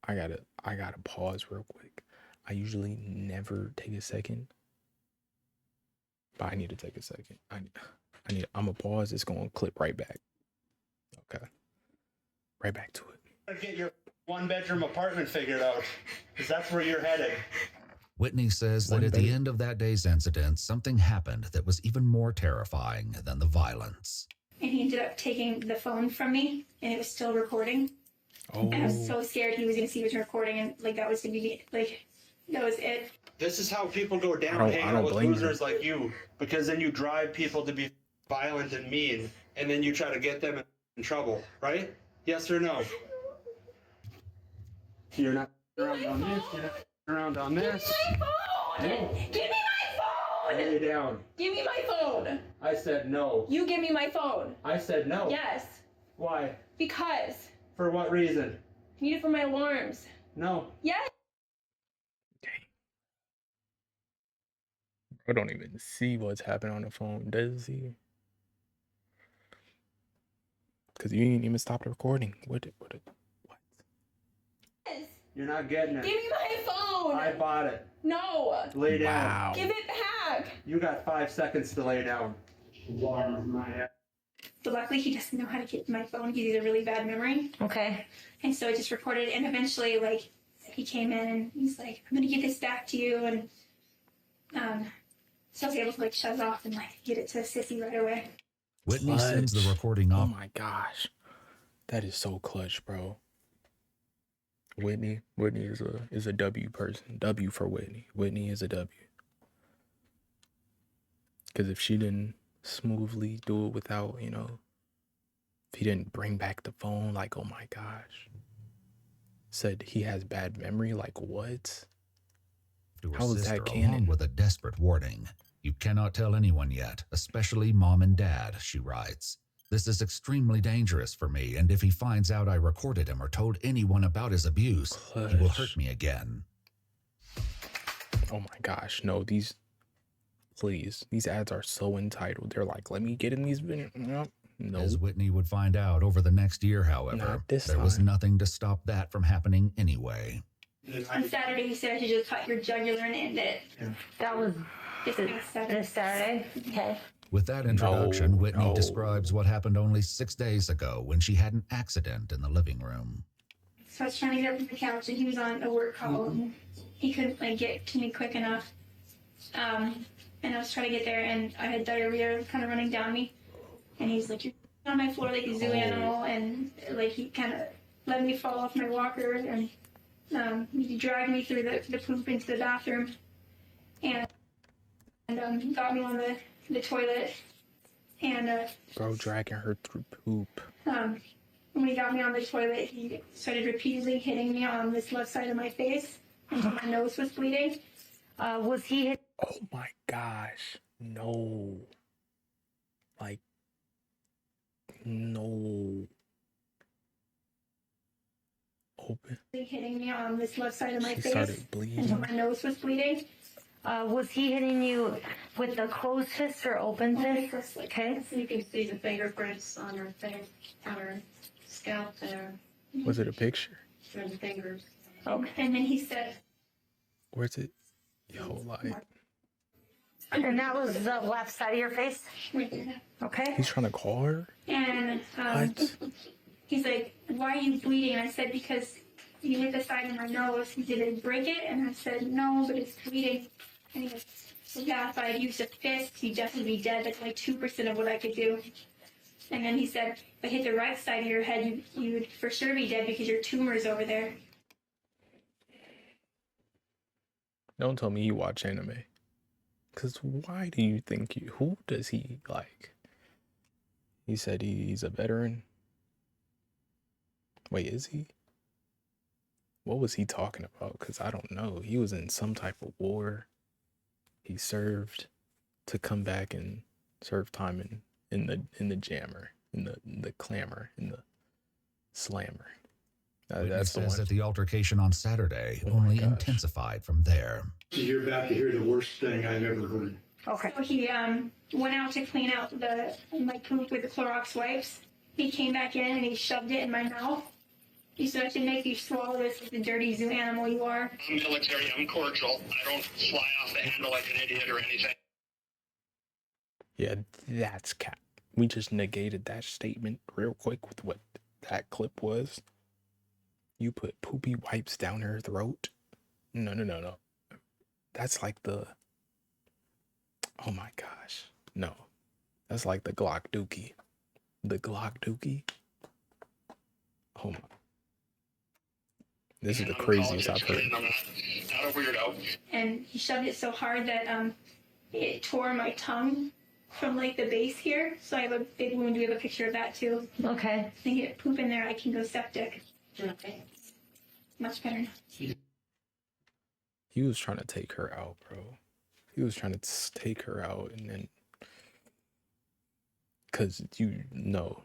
S1: I gotta pause real quick. I usually never take a second, but I need to take a second. I'm gonna pause. It's gonna clip right back. Okay. Right back to it.
S2: Get your 1-bedroom apartment figured out, because that's where you're headed.
S4: Whitney says that at the end of that day's incident, something happened that was even more terrifying than the violence.
S3: And he ended up taking the phone from me, and it was still recording.
S1: Oh.
S3: And I was so scared he was going to see it was recording, and like that was going to be like, that was it.
S2: This is how people go down hanging out with losers like you, because then you drive people to be violent and mean, and then you try to get them in trouble, right? Yes or no? You're not around on this. You're not around on this.
S3: Give me my phone!
S2: No.
S3: Give me my phone!
S2: Lay down.
S3: Give me my phone!
S2: I said no.
S3: You give me my phone.
S2: I said no.
S3: Yes.
S2: Why?
S3: Because.
S2: For what reason?
S3: I need it for my alarms.
S2: No.
S3: Yes.
S1: I don't even see what's happening on the phone, does he? Because you didn't even stop the recording. What?
S2: You're not getting it.
S3: Give me my phone!
S2: I bought it.
S3: No!
S2: Lay down.
S1: Wow.
S3: Give it back!
S2: You got 5 seconds to lay down.
S3: But luckily he doesn't know how to get my phone. He has a really bad memory.
S7: Okay.
S3: And so I just recorded it, and eventually, like, he came in and he's like, I'm gonna give this back to you, and so I was able to like shut it off and like get it to Sissy right away.
S4: Whitney sends the recording
S1: Oh
S4: off.
S1: my gosh. That is so clutch, bro. Whitney is a W person. W for Whitney. Whitney is a W. Because if she didn't smoothly do it without, if he didn't bring back the phone, like, oh my gosh. Said he has bad memory, like what?
S4: To her
S1: How is
S4: sister,
S1: that canon?
S4: along with a desperate warning. You cannot tell anyone yet, especially mom and dad, she writes. This is extremely dangerous for me, and if he finds out I recorded him or told anyone about his abuse, he will hurt me again.
S1: Oh my gosh, no, these ads are so entitled. They're like, let me get in these videos. No.
S4: As Whitney would find out over the next year, however, there was nothing to stop that from happening anyway.
S3: On Saturday, he said I should just cut your jugular and end it.
S7: That was
S3: this
S7: Saturday. Okay.
S4: With that introduction,
S1: No,
S4: Whitney
S1: no.
S4: describes what happened only 6 days ago when she had an accident in the living room.
S3: So I was trying to get up from the couch, and he was on a work call, and he couldn't like get to me quick enough. And I was trying to get there, and I had diarrhea kind of running down me. And he's like, you're on my floor like a zoo animal, and like he kind of let me fall off my walker, and he dragged me through the poop into the bathroom, and got me on the toilet, and
S1: Bro dragging her through poop.
S3: when he got me on the toilet, he started repeatedly hitting me on this left side of my face until my nose was bleeding.
S7: Was he hit?
S1: Oh my gosh. No. Like, no. Open.
S3: Hitting me on this left side of my
S1: She
S3: face
S1: started bleeding.
S3: until my nose was bleeding.
S7: Was he hitting you with the closed fist or open fist? Okay.
S10: You can see the fingerprints on her face, on her scalp there.
S1: Was it a picture?
S10: And the fingers.
S3: Oh, and then he said,
S1: Where's it? Yo, like,
S7: And that was the left side of your face? Okay.
S1: he's trying to call her?
S3: and
S1: What?
S3: he's like, why are you bleeding? And I said, because you hit the side of my nose. He did it break it? And I said, no, but it's bleeding. And he goes, yeah, if I had used a fist, you'd definitely be dead. That's like 2% of what I could do. And then he said, if I hit the right side of your head, you would for sure be dead because your tumor's over there.
S1: Don't tell me you watch anime. Because why do you think who does he like? He said he's a veteran. Wait, is he? What was he talking about? Because I don't know. He was in some type of war. He served to come back and serve time in the jammer. in the clamor, in the slammer.
S4: That's the one. That the altercation on Saturday only intensified from there.
S2: You're about to hear the worst thing I've ever heard.
S3: Okay. So he went out to clean out my poop with the Clorox wipes. He came back in and he shoved it in my mouth. He said, I should make you swallow this like the dirty zoo animal you are.
S2: I'm military, I'm cordial. I don't fly off the handle like an idiot or anything.
S1: Yeah, that's cap. We just negated that statement real quick with what that clip was. You put poopy wipes down her throat? No. That's like the... Oh my gosh. No. That's like the Glock Dookie. The Glock Dookie? Oh my... This is the craziest I've heard.
S2: Not a weirdo.
S3: And he shoved it so hard that it tore my tongue from like the base here. So I have a big wound. We have a picture of that too.
S7: Okay.
S3: If I get poop in there, I can go septic. Okay. Much better now.
S1: He was trying to take her out, bro. He was trying to take her out and then... Cause no.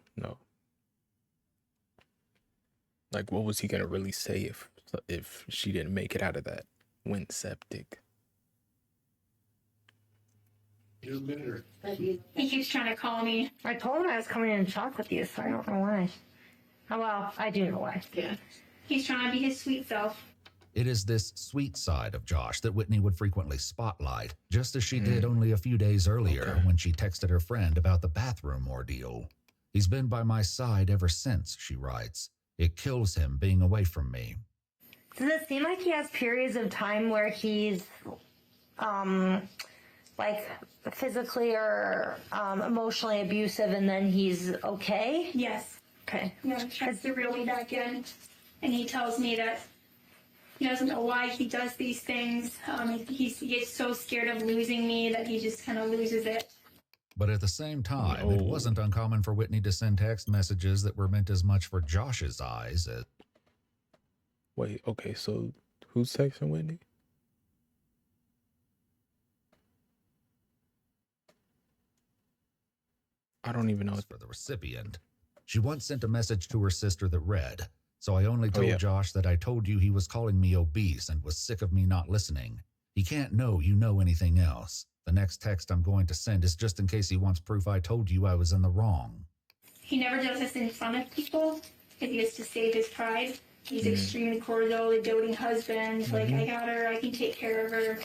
S1: Like, what was he gonna really say if she didn't make it out of that? Went septic.
S2: You better.
S3: He keeps trying to call me.
S7: I told him I was coming in and talk with you, so I don't know why. Oh, well, I do know why.
S3: Yeah. He's trying to be his sweet self.
S4: It is this sweet side of Josh that Whitney would frequently spotlight, just as she did only a few days earlier when she texted her friend about the bathroom ordeal. He's been by my side ever since, she writes. It kills him being away from me.
S7: Does it seem like he has periods of time where he's, like, physically or emotionally abusive and then he's okay?
S3: Yes.
S7: Okay.
S3: Yeah, he tries to reel me back in. And he tells me that he doesn't know why he does these things. He gets so scared of losing me that he just kind of loses it.
S4: But at the same time, it wasn't uncommon for Whitney to send text messages that were meant as much for Josh's eyes as...
S1: Wait, okay, so who's texting Whitney? I don't even know.
S4: For the recipient. She once sent a message to her sister that read, so I only told Josh that I told you he was calling me obese and was sick of me not listening. He can't know you know anything else. The next text I'm going to send is just in case he wants proof I told you I was in the wrong.
S3: He never does this in front of people because he has to save his pride. He's extremely cordial, a doting husband. Like, I got her, I can take care of her.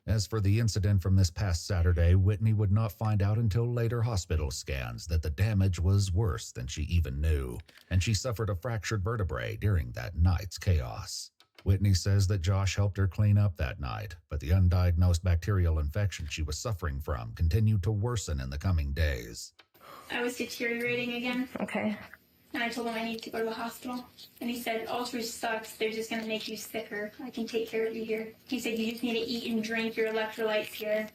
S4: As for the incident from this past Saturday, Whitney would not find out until later hospital scans that the damage was worse than she even knew, and she suffered a fractured vertebrae during that night's chaos. Whitney says that Josh helped her clean up that night, but the undiagnosed bacterial infection she was suffering from continued to worsen in the coming days.
S3: I was deteriorating again.
S7: Okay.
S3: And I told him I need to go to the hospital. And he said, ultra sucks. They're just going to make you sicker. I can take care of you here. He said, you just need to eat and drink your electrolytes here.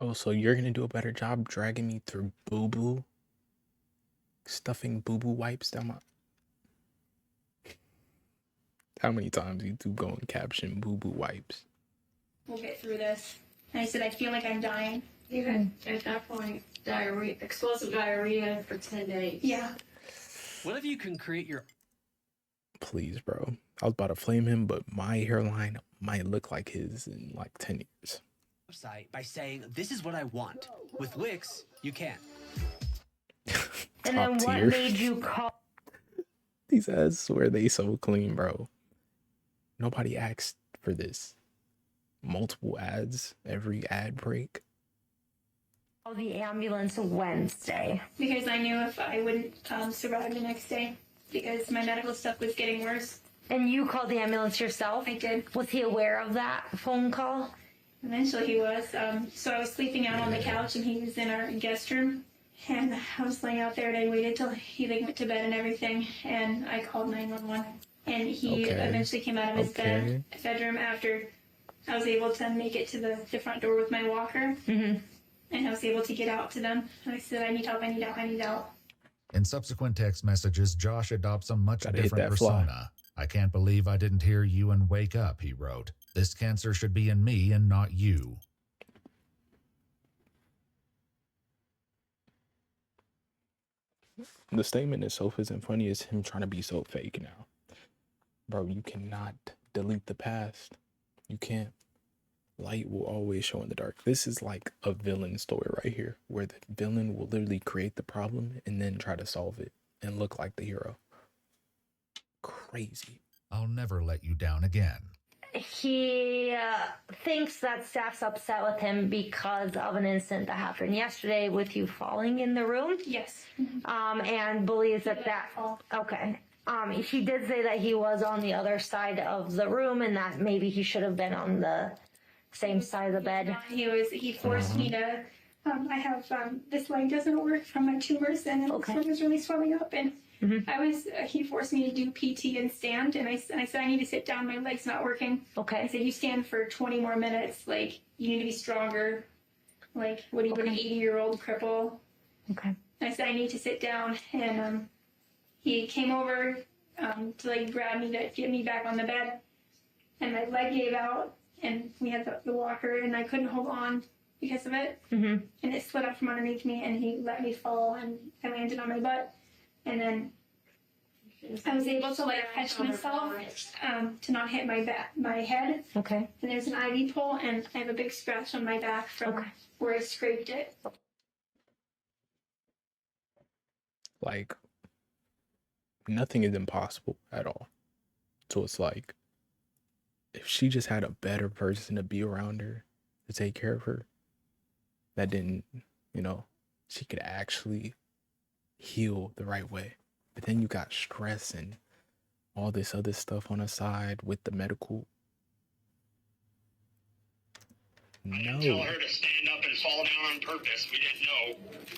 S1: Oh, so you're going to do a better job dragging me through boo-boo? Stuffing boo-boo wipes down my... How many times you do go and caption boo-boo wipes?
S3: We'll get through this. And I said, I feel like I'm dying.
S10: Even at that point, diarrhea, explosive diarrhea for 10 days.
S3: Yeah.
S12: What if you can create your...
S1: Please, bro. I was about to flame him, but my hairline might look like his in like 10 years.
S12: ...website by saying, this is what I want. With Wix, you can.
S7: And then what made you call...
S1: These ads swear they so clean, bro. Nobody asked for this. Multiple ads, every ad break.
S7: The ambulance Wednesday.
S3: Because I knew if I wouldn't survive the next day. Because my medical stuff was getting worse.
S7: And you called the ambulance yourself?
S3: I did.
S7: Was he aware of that phone call?
S3: Eventually he was. So I was sleeping out on the couch and he was in our guest room. And I was laying out there and I waited till he went to bed and everything. And I called 911. And he eventually came out of his bedroom after I was able to make it to the front door with my walker.
S7: Mm-hmm.
S3: And I was able to get out to them. And I said, I need help, I need help, I need help.
S4: In subsequent text messages, Josh adopts a much different persona. I can't believe I didn't hear you and wake up, he wrote. This cancer should be in me and not you.
S1: The statement itself isn't funny. It's him trying to be so fake now. Bro, you cannot delete the past. You can't. Light will always show in the dark. This is like a villain story right here, where the villain will literally create the problem and then try to solve it and look like the hero. Crazy.
S4: I'll never let you down again.
S7: He thinks that staff's upset with him because of an incident that happened yesterday with you falling in the room.
S3: Yes.
S7: And believes that okay. He did say that he was on the other side of the room and that maybe he should have been on the same side of the bed.
S3: He forced me to, I have, this leg doesn't work from my tumors and this one is really swelling up and he forced me to do PT and stand and I said, I need to sit down, my leg's not working.
S7: Okay.
S3: I said, you stand for 20 more minutes, like, you need to be stronger. Like, what are you, an 80-year-old cripple?
S7: Okay.
S3: And I said, I need to sit down and, he came over, to like grab me to get me back on the bed and my leg gave out and we had the walker and I couldn't hold on because of it. And it slid up from underneath me and he let me fall and I landed on my butt. And then I was able to like catch myself to not hit my head.
S7: Okay.
S3: And there's an IV pole and I have a big scratch on my back from where I scraped it.
S1: Like, nothing is impossible at all. So it's like, if she just had a better person to be around her to take care of her, that didn't, she could actually heal the right way. But then you got stress and all this other stuff on the side with the medical.
S2: I didn't tell her to stand up and fall down on purpose. We didn't know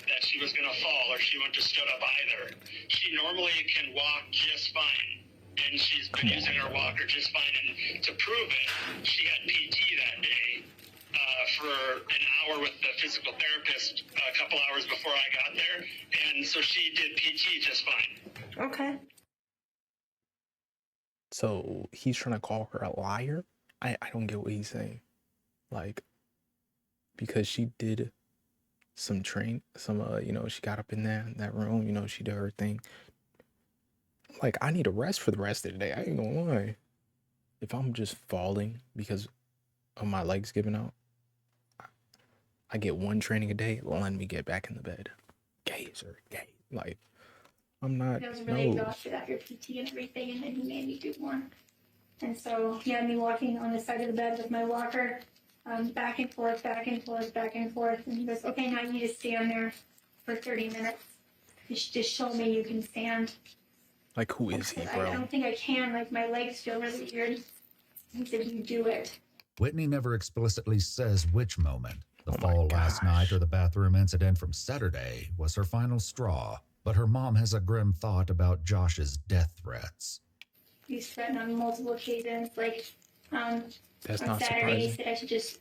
S2: that she was going to fall or she wouldn't have stood up either. She normally can walk just fine. And she's been using her walker just fine. And to prove it, she had PT that day for an hour with the physical therapist a couple hours before I got there. And so she did PT just fine.
S7: Okay.
S1: So he's trying to call her a liar? I don't get what he's saying. Like, because she did she got up in that room, she did her thing. Like, I need a rest for the rest of the day. I ain't gonna lie. If I'm just falling because of my legs giving out, I get one training a day, let me get back in the bed. Gay, sir, gay. Like, I'm not.
S3: I was really exhausted after PT and everything, and then he made me do more. And so he had me walking on the side of the bed with my walker, back and forth, back and forth, back and forth. And he goes, okay, now you need to stand there for 30 minutes. Just show me you can stand.
S1: Like, who is he, bro?
S3: I don't think I can. Like, my legs feel really weird. He said, you do it.
S4: Whitney never explicitly says which moment, the fall last night or the bathroom incident from Saturday, was her final straw. But her mom has a grim thought about Josh's death threats.
S3: He's threatened on multiple occasions. Like,
S1: that's
S3: on
S1: not
S3: Saturday, he
S1: surprising.
S3: said I should just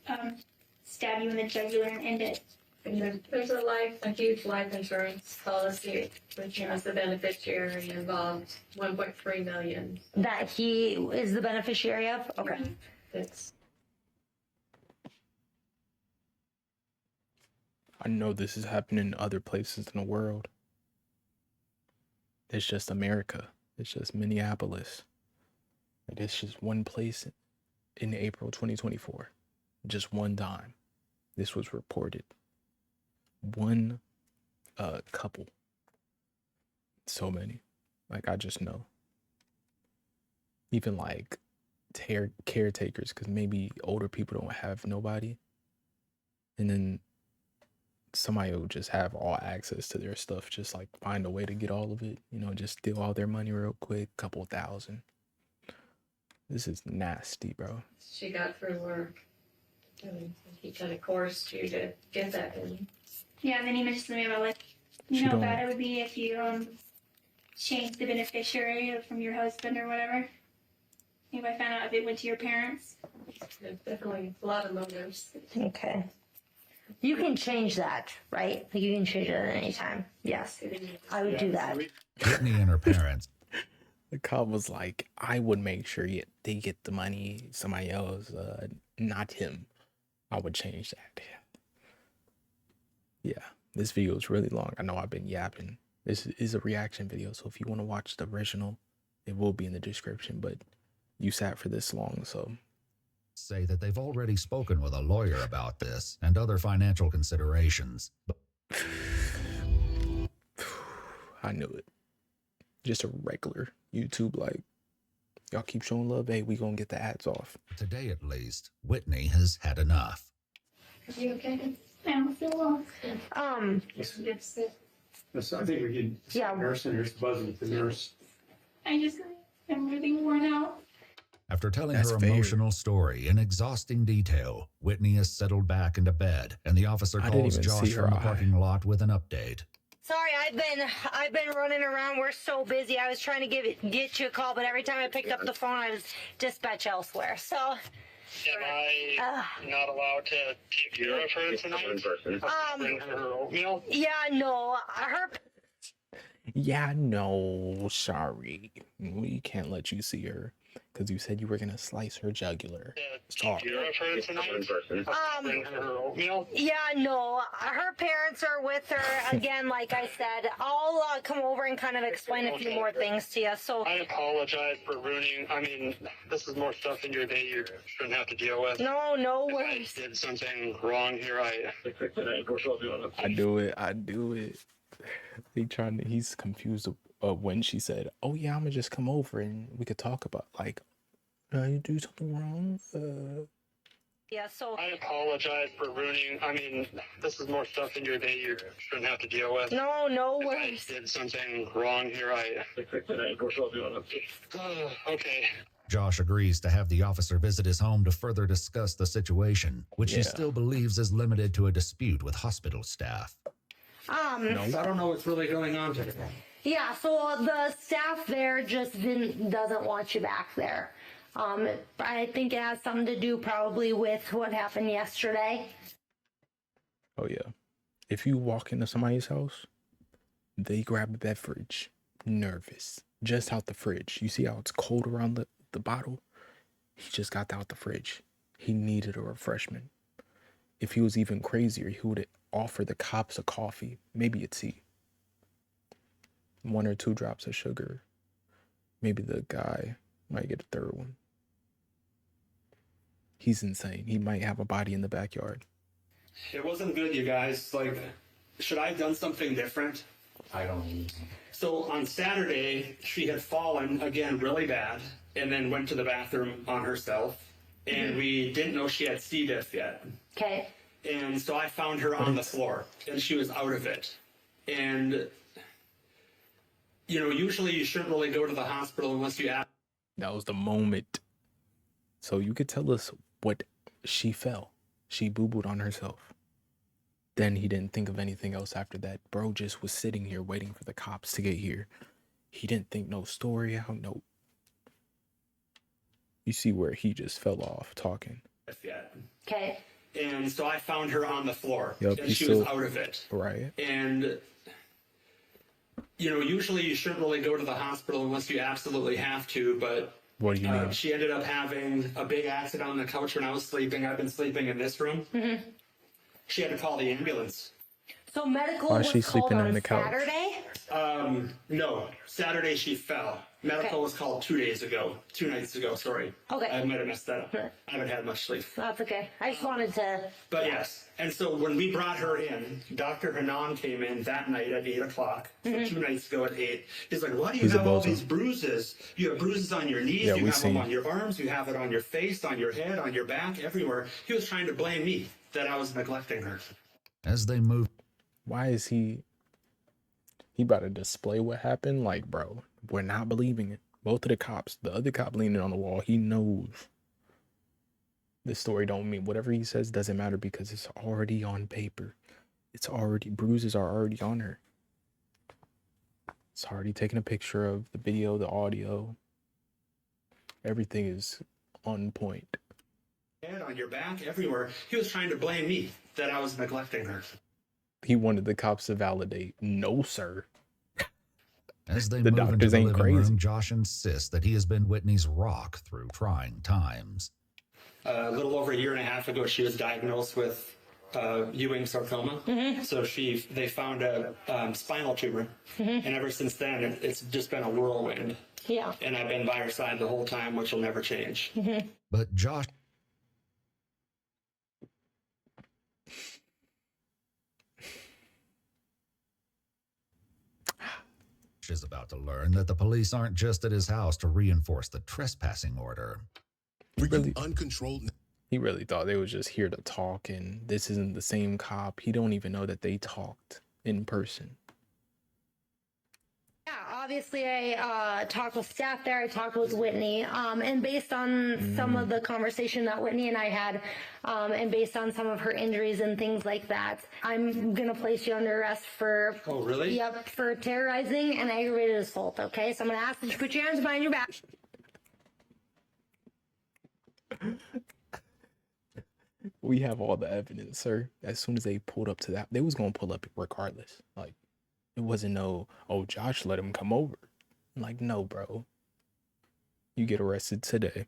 S3: stab you in the jugular and end it.
S10: And there's a huge life insurance policy, which has the beneficiary involved, 1.3 million.
S7: That he is the beneficiary of? Okay.
S1: I know this is happening in other places in the world. It's just America. It's just Minneapolis. It's just one place in April 2024. Just one time. This was reported. One couple. So many. Like, I just know. Even like caretakers, because maybe older people don't have nobody. And then somebody will just have all access to their stuff, just like find a way to get all of it, just steal all their money real quick, couple thousand. This is nasty, bro.
S10: She got through work. And he kind of coerced you to get that in.
S3: Yeah, and then he mentioned to me about, like, you know how bad it would be if you changed the beneficiary from your husband or whatever. If I found out if it went to your parents.
S10: There's definitely a lot of motives.
S7: Okay. You can change that, right? Like, you can change it at any time. Yes. I would do that.
S4: Whitney and her parents.
S1: The cop was like, I would make sure they get the money, somebody else, not him. I would change that. Yeah, this video is really long. I know I've been yapping. This is a reaction video, so if you want to watch the original, it will be in the description, but you sat for this long, so.
S4: Say that they've already spoken with a lawyer about this and other financial considerations.
S1: I knew it. Just a regular YouTube, like, y'all keep showing love, hey, we gonna get the ads off.
S4: Today, at least, Whitney has had enough.
S3: Are you okay? I don't feel well.
S2: Yes, I think we can nurse and nurse buzzing with the nurse.
S3: I'm really worn out.
S4: After telling her emotional story in exhausting detail, Whitney is settled back into bed, and the officer calls Josh from the parking lot with an update.
S7: Sorry, I've been running around. We're so busy. I was trying to get you a call, but every time I picked up the phone, I was dispatched elsewhere. So.
S2: Am I not allowed to take care of her tonight? Bring her oatmeal?
S7: Yeah, no.
S1: Yeah, no, sorry. We can't let you see her because you said you were gonna slice her jugular.
S2: Take care of her tonight? Bring her oatmeal?
S7: Yeah, no. Her parents are with her. Again, like I said, I'll come over and kind of explain a few more things to you. So
S2: I apologize for ruining. I mean, this is more stuff in your day you shouldn't have to deal with.
S7: No worries.
S2: I did something wrong here. I
S1: do it. He's confused when she said, oh yeah, I'm gonna just come over and we could talk about, like, did I do something wrong?
S7: Yeah, so
S2: I apologize for ruining. I mean, this is more stuff in your day you shouldn't have to deal with.
S7: No worries.
S2: I did something wrong here. Okay.
S4: Josh agrees to have the officer visit his home to further discuss the situation, which he still believes is limited to a dispute with hospital staff.
S2: No, I don't know what's really going on today.
S7: Yeah, so the staff there just doesn't want you back there. I think it has something to do probably with what happened yesterday.
S1: Oh yeah. If you walk into somebody's house, they grab a beverage, nervous, just out the fridge. You see how it's cold around the bottle? He just got that out the fridge. He needed a refreshment. If he was even crazier, he would offer the cops a coffee, maybe a tea. 1 or 2 drops of sugar. Maybe the guy might get a 3rd one. He's insane. He might have a body in the backyard.
S2: It wasn't good, you guys. Like, should I have done something different? I don't know. So on Saturday, she had fallen again really bad and then went to the bathroom on herself. And we didn't know she had C. diff yet.
S7: Okay.
S2: And so I found her on the floor and she was out of it. And, you know, usually you shouldn't really go to the hospital unless you ask.
S1: That was the moment. So you could tell us what she fell. She boo-booed on herself. Then he didn't think of anything else after that. Bro just was sitting here waiting for the cops to get here. He didn't think no story out, no. You see where he just fell off talking.
S7: Okay.
S2: And so I found her on the floor
S1: and
S2: she was out of it.
S1: Right.
S2: And, you know, usually you shouldn't really go to the hospital unless you absolutely have to, but
S1: what do you mean?
S2: She ended up having a big accident on the couch when I was sleeping. I've been sleeping in this room. Mm-hmm. She had to call the ambulance.
S7: So medical was
S1: she sleeping
S7: called
S1: on the couch?
S7: Saturday?
S2: No. Saturday she fell. Medical was called 2 nights ago, sorry.
S7: Okay.
S2: I might have messed that up. I haven't had much sleep.
S7: That's okay. I just wanted to...
S2: But yes. And so when we brought her in, Dr. Hanan came in that night at 8 o'clock. So 2 nights ago at 8. He's like, why do you have all these bruises? You have bruises on your knees. You have them on your arms. You have it on your face, on your head, on your back, everywhere. He was trying to blame me that I was neglecting her.
S4: As they move...
S1: Why is he about to display what happened? Like, bro, we're not believing it. Both of the cops, the other cop leaning on the wall, he knows this story don't mean whatever he says doesn't matter because it's already on paper. It's already, bruises are already on her. It's already taken a picture of the video, the audio. Everything is on point.
S2: Head, on your back, everywhere. He was trying to blame me that I was neglecting her.
S1: He wanted the cops to validate. No, sir.
S4: As they move into the living room, Josh insists that he has been Whitney's rock through trying times.
S2: A little over a year and a half ago, she was diagnosed with Ewing sarcoma. So they found a spinal tumor, and ever since then, it's just been a whirlwind.
S7: Yeah.
S2: And I've been by her side the whole time, which will never change.
S4: But Josh is about to learn that the police aren't just at his house to reinforce the trespassing order.
S1: He really thought they were just here to talk, and this isn't the same cop. He don't even know that they talked in person.
S7: Yeah, obviously I talked with staff there, I talked with Whitney, and based on some of the conversation that Whitney and I had, and based on some of her injuries and things like that, I'm gonna place you under arrest for...
S2: Oh, really?
S7: Yep, for terrorizing and aggravated assault, okay? So I'm gonna ask that you put your hands behind your back.
S1: We have all the evidence, sir. As soon as they pulled up to that, they was gonna pull up regardless. Like, it wasn't no, oh, Josh let him come over. Like, no, bro. You get arrested today.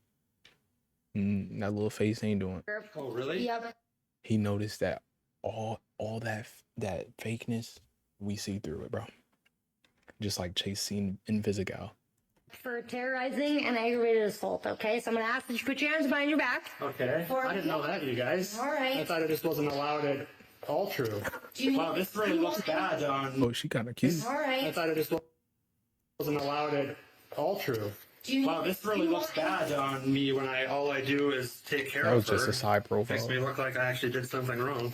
S1: That little face ain't doing.
S2: Oh, really?
S7: Yep.
S1: He noticed that all that fakeness, we see through it, bro. Just like Chase seen in Visigal.
S7: For terrorizing and aggravated assault, okay? So I'm gonna ask that you put your hands behind your back.
S2: Okay. I didn't know that, you guys.
S7: All right.
S2: I thought it just wasn't allowed at all true. Wow, this really looks bad on...
S1: Oh, she kind of cute.
S7: All right.
S2: I thought it just wasn't allowed at all true. Wow, this really looks bad on me when all I do is take care of her.
S1: That was just a side profile.
S2: Makes me look like I actually did something wrong.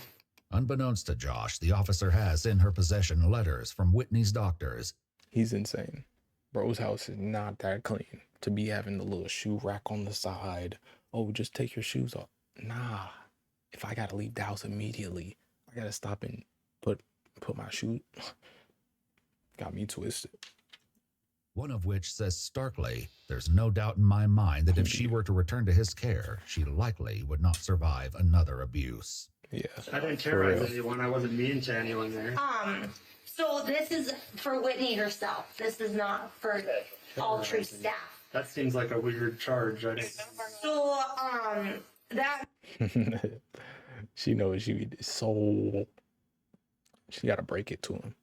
S4: Unbeknownst to Josh, the officer has in her possession letters from Whitney's doctors.
S1: He's insane. Bro's house is not that clean to be having the little shoe rack on the side. Oh, just take your shoes off. Nah. If I gotta leave the house immediately, I gotta stop and put my shoe. Got me twisted.
S4: One of which says starkly, there's no doubt in my mind that if she were to return to his care, she likely would not survive another abuse.
S1: Yeah.
S2: I didn't terrorize anyone. I wasn't mean to anyone there.
S7: So this is for Whitney herself. This is not for all true staff.
S2: That seems like a weird charge.
S7: So, that...
S1: She knows she got to break it to him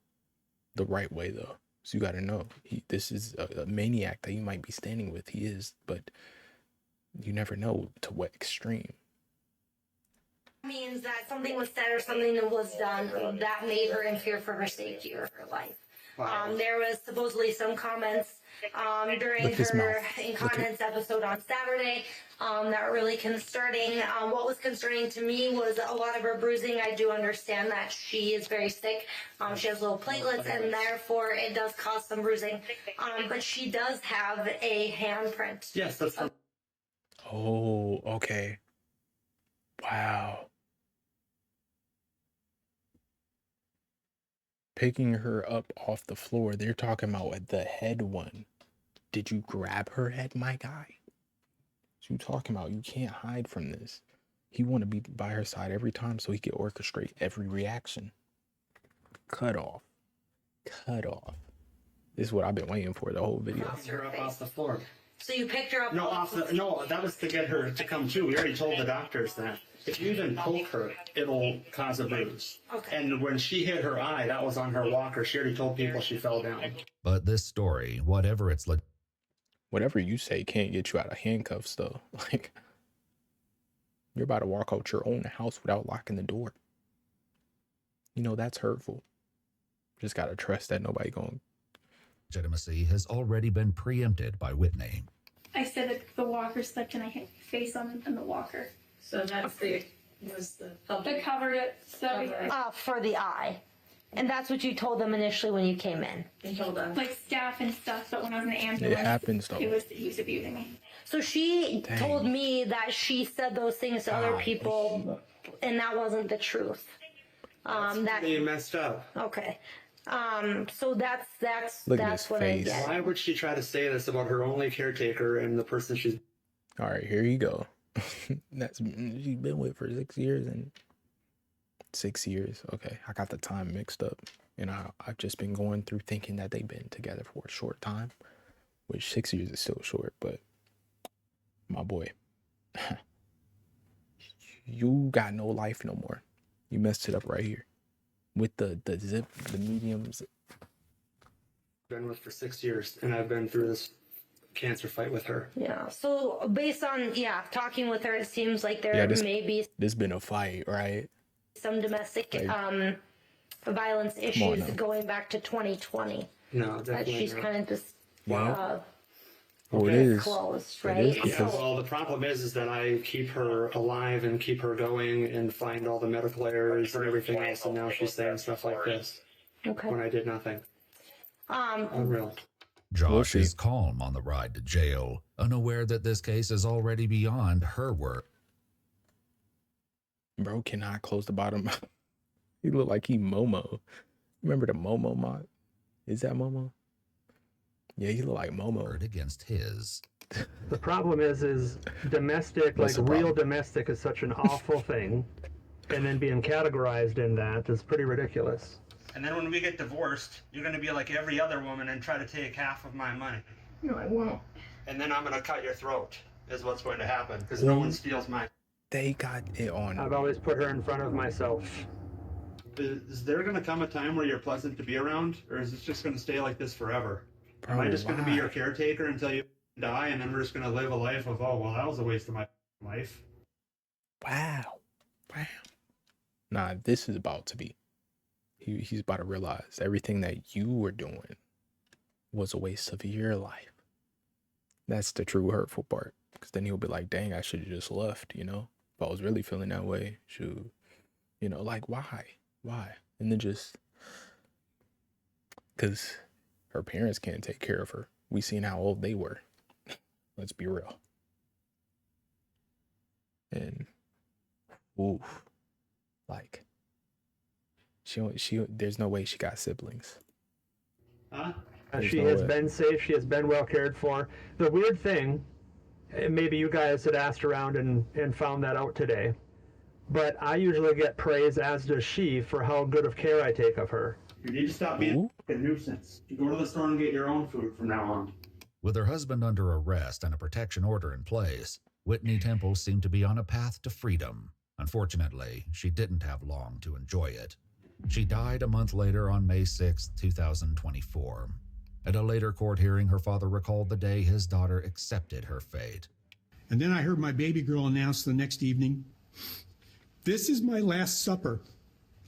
S1: the right way, though. So you got to know, this is a maniac that you might be standing with. He is, but you never know to what extreme.
S7: Means that something was said or something that was done that made her in fear for her safety or her life. Wow. There was supposedly some comments during her incontinence episode on Saturday that were really concerning. What was concerning to me was a lot of her bruising. I do understand that she is very sick. She has low platelets, and therefore it does cause some bruising. But she does have a handprint.
S2: Yes, that's...
S1: Oh, okay. Wow. Picking her up off the floor. They're talking about the head one. Did you grab her head, my guy? What you talking about? You can't hide from this. He want to be by her side every time so he can orchestrate every reaction. Cut off. Cut off. This is what I've been waiting for the whole video.
S2: Her up off the floor.
S7: So you picked her up?
S2: No, that was to get her to come to. We already told the doctors that. If you even poke her, it'll cause a bruise. Okay. And when she hit her eye, that was on her walker. She already told people she fell down.
S4: But this story, whatever
S1: you say can't get you out of handcuffs, though. Like, you're about to walk out your own house without locking the door. You know, that's hurtful. Just gotta trust that nobody going.
S4: Legitimacy has already been preempted by Whitney.
S3: I said that the walker slipped and I hit my face on the walker.
S10: So that's the
S3: covered it. So
S7: for the eye. And that's what you told them initially when you came in.
S10: You told them.
S3: Like staff and stuff, but when I was in the ambulance,
S1: it happens though.
S3: He was abusing me.
S7: So she told me that she said those things to other people, and that wasn't the truth.
S2: That you messed up.
S7: Okay. So that's
S1: Look at his
S7: what
S1: face.
S7: I get.
S2: Why would she try to say this about her only caretaker and the person she's...
S1: All right, here you go. She's been with for 6 years and 6 years. Okay, I got the time mixed up. And I've just been going through thinking that they've been together for a short time, which 6 years is still short, but my boy, you got no life no more. You messed it up right here with the zip, the mediums.
S2: Been with for 6 years, and I've been through this cancer fight with her.
S7: Yeah. So based on talking with her, it seems like there may be
S1: there's been a fight, right?
S7: Some domestic violence issues going back to 2020.
S2: No, definitely
S7: that she's
S2: not.
S7: kind of just
S1: well, it is
S7: closed, right?
S1: It is
S2: Yeah, well, the problem is that I keep her alive and keep her going and find all the medical errors and everything else, and now she's saying stuff like this when I did nothing. Unreal.
S4: Josh is calm on the ride to jail, unaware that this case is already beyond her work.
S1: Bro cannot close the bottom. He look like he Momo. Remember the Momo mod? Is that Momo? Yeah, he look like Momo.
S4: Against his.
S13: The problem is domestic, like real domestic, is such an awful thing, and then being categorized in that is pretty ridiculous.
S2: And then when we get divorced, you're going to be like every other woman and try to take half of my money.
S9: No, I won't.
S2: And then I'm going to cut your throat, is what's going to happen, because no one steals my...
S1: They got it on.
S13: I've always put her in front of myself.
S2: Is there going to come a time where you're pleasant to be around, or is it just going to stay like this forever?
S1: Bro,
S2: Am I just going to be your caretaker until you die, and then we're just going to live a life of, oh, well, that was a waste of my life?
S1: Wow. Nah, this is about to be. He's about to realize everything that you were doing was a waste of your life. That's the true hurtful part. Because then he'll be like, dang, I should have just left, you know? If I was really feeling that way, shoot. You know, like, why? And then just... Because her parents can't take care of her. We seen how old they were. Let's be real. And, oof. Like... She there's no way she got siblings.
S2: Huh?
S13: She has been safe. She has been well cared for. The weird thing, maybe you guys had asked around and found that out today, but I usually get praise, as does she, for how good of care I take of her.
S2: You need to stop being a nuisance. You go to the store and get your own food from now on.
S4: With her husband under arrest and a protection order in place, Whitney Temple seemed to be on a path to freedom. Unfortunately, she didn't have long to enjoy it. She died a month later on May 6, 2024. At a later court hearing, her father recalled the day his daughter accepted her fate.
S14: And then I heard my baby girl announce the next evening, "This is my last supper.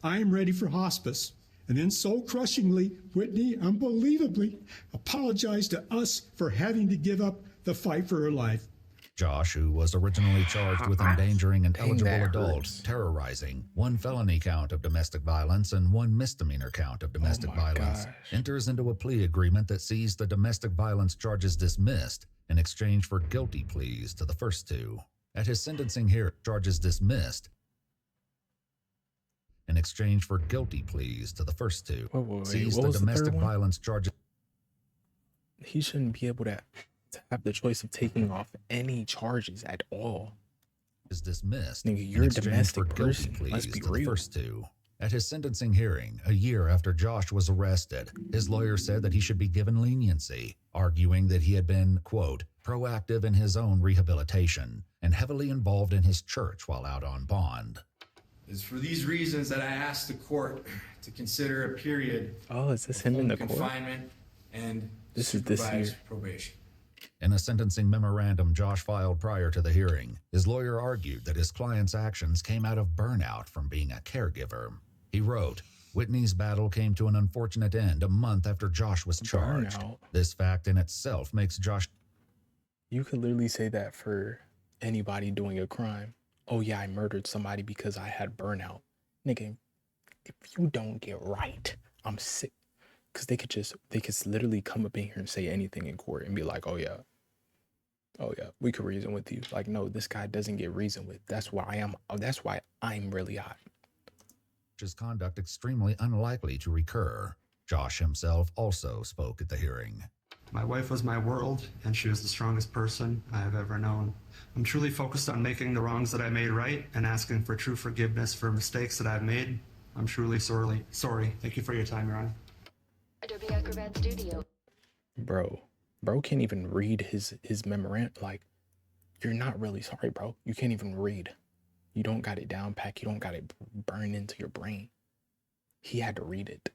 S14: I am ready for hospice." And then so crushingly, Whitney unbelievably apologized to us for having to give up the fight for her life.
S4: Josh, who was originally charged with endangering an eligible adult, terrorizing, 1 felony count of domestic violence and 1 misdemeanor count of domestic violence, enters into a plea agreement that sees the domestic violence charges dismissed in exchange for guilty pleas to the first 2. At his sentencing hearing, charges dismissed in exchange for guilty pleas to the first 2. Sees the domestic violence charges.
S1: He shouldn't be able to have the choice of taking off any charges at all.
S4: Is dismissed.
S1: Nigga, you're a domestic person.
S4: Let's be real. The first 2. At his sentencing hearing, a year after Josh was arrested, his lawyer said that he should be given leniency, arguing that he had been, quote, proactive in his own rehabilitation and heavily involved in his church while out on bond.
S15: It's for these reasons that I asked the court to consider a period
S1: is this him in the court?
S15: Confinement and
S1: this is this year.
S15: Probation.
S4: In a sentencing memorandum Josh filed prior to the hearing, his lawyer argued that his client's actions came out of burnout from being a caregiver. He wrote, Whitney's battle came to an unfortunate end a month after Josh was charged.
S1: Burnout.
S4: This fact in itself makes Josh...
S1: You could literally say that for anybody doing a crime. Oh yeah, I murdered somebody because I had burnout. Nigga, if you don't get right, I'm sick. Because they could literally come up in here and say anything in court and be like, oh yeah, we could reason with you. Like, no, this guy doesn't get reasoned with. That's why I'm really hot.
S4: His conduct extremely unlikely to recur. Josh himself also spoke at the hearing.
S2: My wife was my world, and she was the strongest person I have ever known. I'm truly focused on making the wrongs that I made right and asking for true forgiveness for mistakes that I've made. I'm truly sorry. Thank you for your time, Your Honor.
S16: Adobe Acrobat Studio.
S1: Bro can't even read his memorandum. Like, you're not really sorry, bro. You can't even read. You don't got it down pack. You don't got it burned into your brain. He had to read it.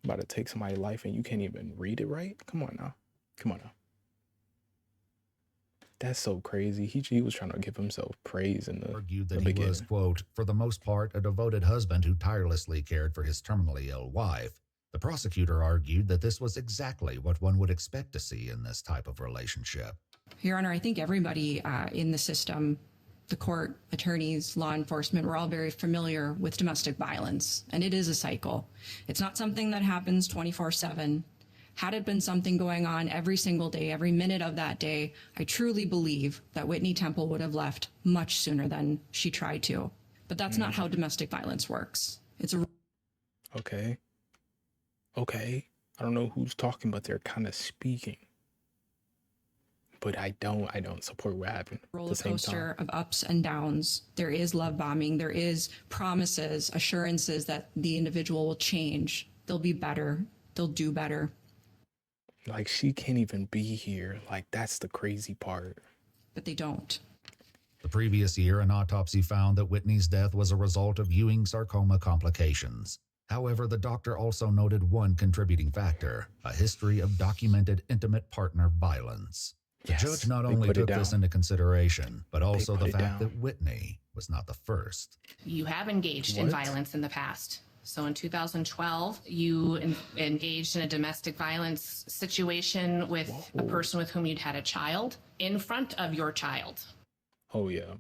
S1: About to take somebody's life and you can't even read it right? Come on now. Come on now. That's so crazy. He was trying to give himself praise in the
S4: argued that
S1: the
S4: he was, quote, for the most part, a devoted husband who tirelessly cared for his terminally ill wife. The prosecutor argued that this was exactly what one would expect to see in this type of relationship.
S17: Your Honor, I think everybody in the system, the court, attorneys, law enforcement, we're all very familiar with domestic violence, and it is a cycle. It's not something that happens 24/7. Had it been something going on every single day, every minute of that day, I truly believe that Whitney Temple would have left much sooner than she tried to. But that's not how domestic violence works. It's a...
S1: Okay. Okay. I don't know who's talking, but they're kind of speaking. But I don't support what happened.
S17: Roller coaster of ups and downs. There is love bombing. There is promises, assurances that the individual will change. They'll be better. They'll do better.
S1: Like, she can't even be here. Like, that's the crazy part.
S17: But they don't.
S4: The previous year, an autopsy found that Whitney's death was a result of Ewing sarcoma complications. However, the doctor also noted one contributing factor, a history of documented intimate partner violence. The judge not only took this into consideration, but also the fact that Whitney was not the first.
S18: You have engaged in violence in the past. So in 2012, you engaged in a domestic violence situation with a person with whom you'd had a child in front of your child.
S1: Oh, yeah.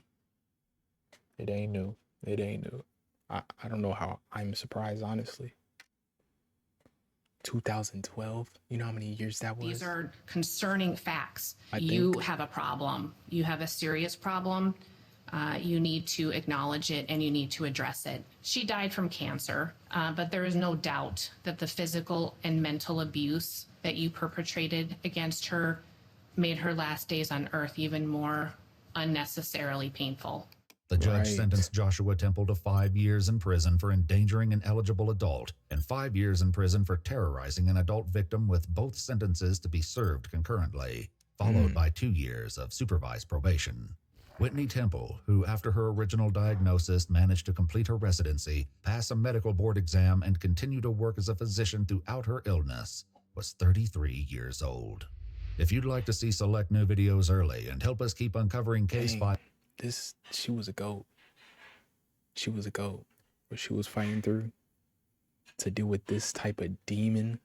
S1: It ain't new. It ain't new. I don't know how I'm surprised, honestly. 2012, you know how many years that was?
S18: These are concerning facts. You have a problem. You have a serious problem. You need to acknowledge it and you need to address it. She died from cancer, but there is no doubt that the physical and mental abuse that you perpetrated against her made her last days on earth even more unnecessarily painful.
S4: The judge sentenced Joshua Temple to 5 years in prison for endangering an eligible adult and 5 years in prison for terrorizing an adult victim, with both sentences to be served concurrently, followed by 2 years of supervised probation. Whitney Temple, who after her original diagnosis managed to complete her residency, pass a medical board exam, and continue to work as a physician throughout her illness, was 33 years old. If you'd like to see select new videos early and help us keep uncovering case files,
S1: she was a goat. She was a goat. What she was fighting through to deal with this type of demon.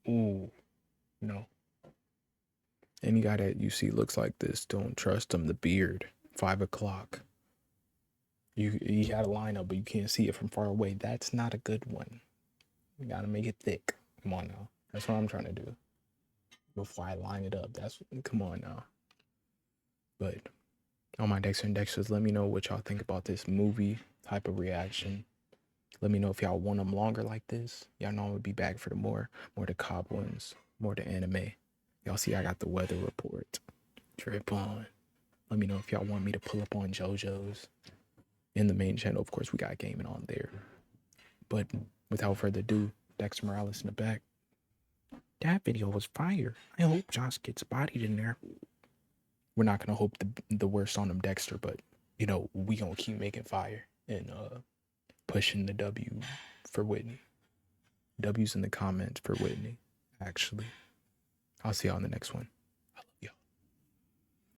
S1: No. Any guy that you see looks like this, don't trust him. The beard, 5 o'clock. He had a lineup, but you can't see it from far away. That's not a good one. You gotta make it thick. Come on now. That's what I'm trying to do. Before I line it up. Come on now. But all my Dexter and Dexters, let me know what y'all think about this movie type of reaction. Let me know if y'all want them longer like this. Y'all know I would be back for the more the cop ones, more the anime. Y'all see I got the weather report. Drip on. Let me know if y'all want me to pull up on JoJo's. In the main channel, of course, we got gaming on there. But without further ado, Dexter Morales in the back. That video was fire. I hope Josh gets bodied in there. We're not going to hope the worst on him, Dexter, but, you know, we going to keep making fire and pushing the W for Whitney. W's in the comments for Whitney, actually. I'll see y'all in the next one.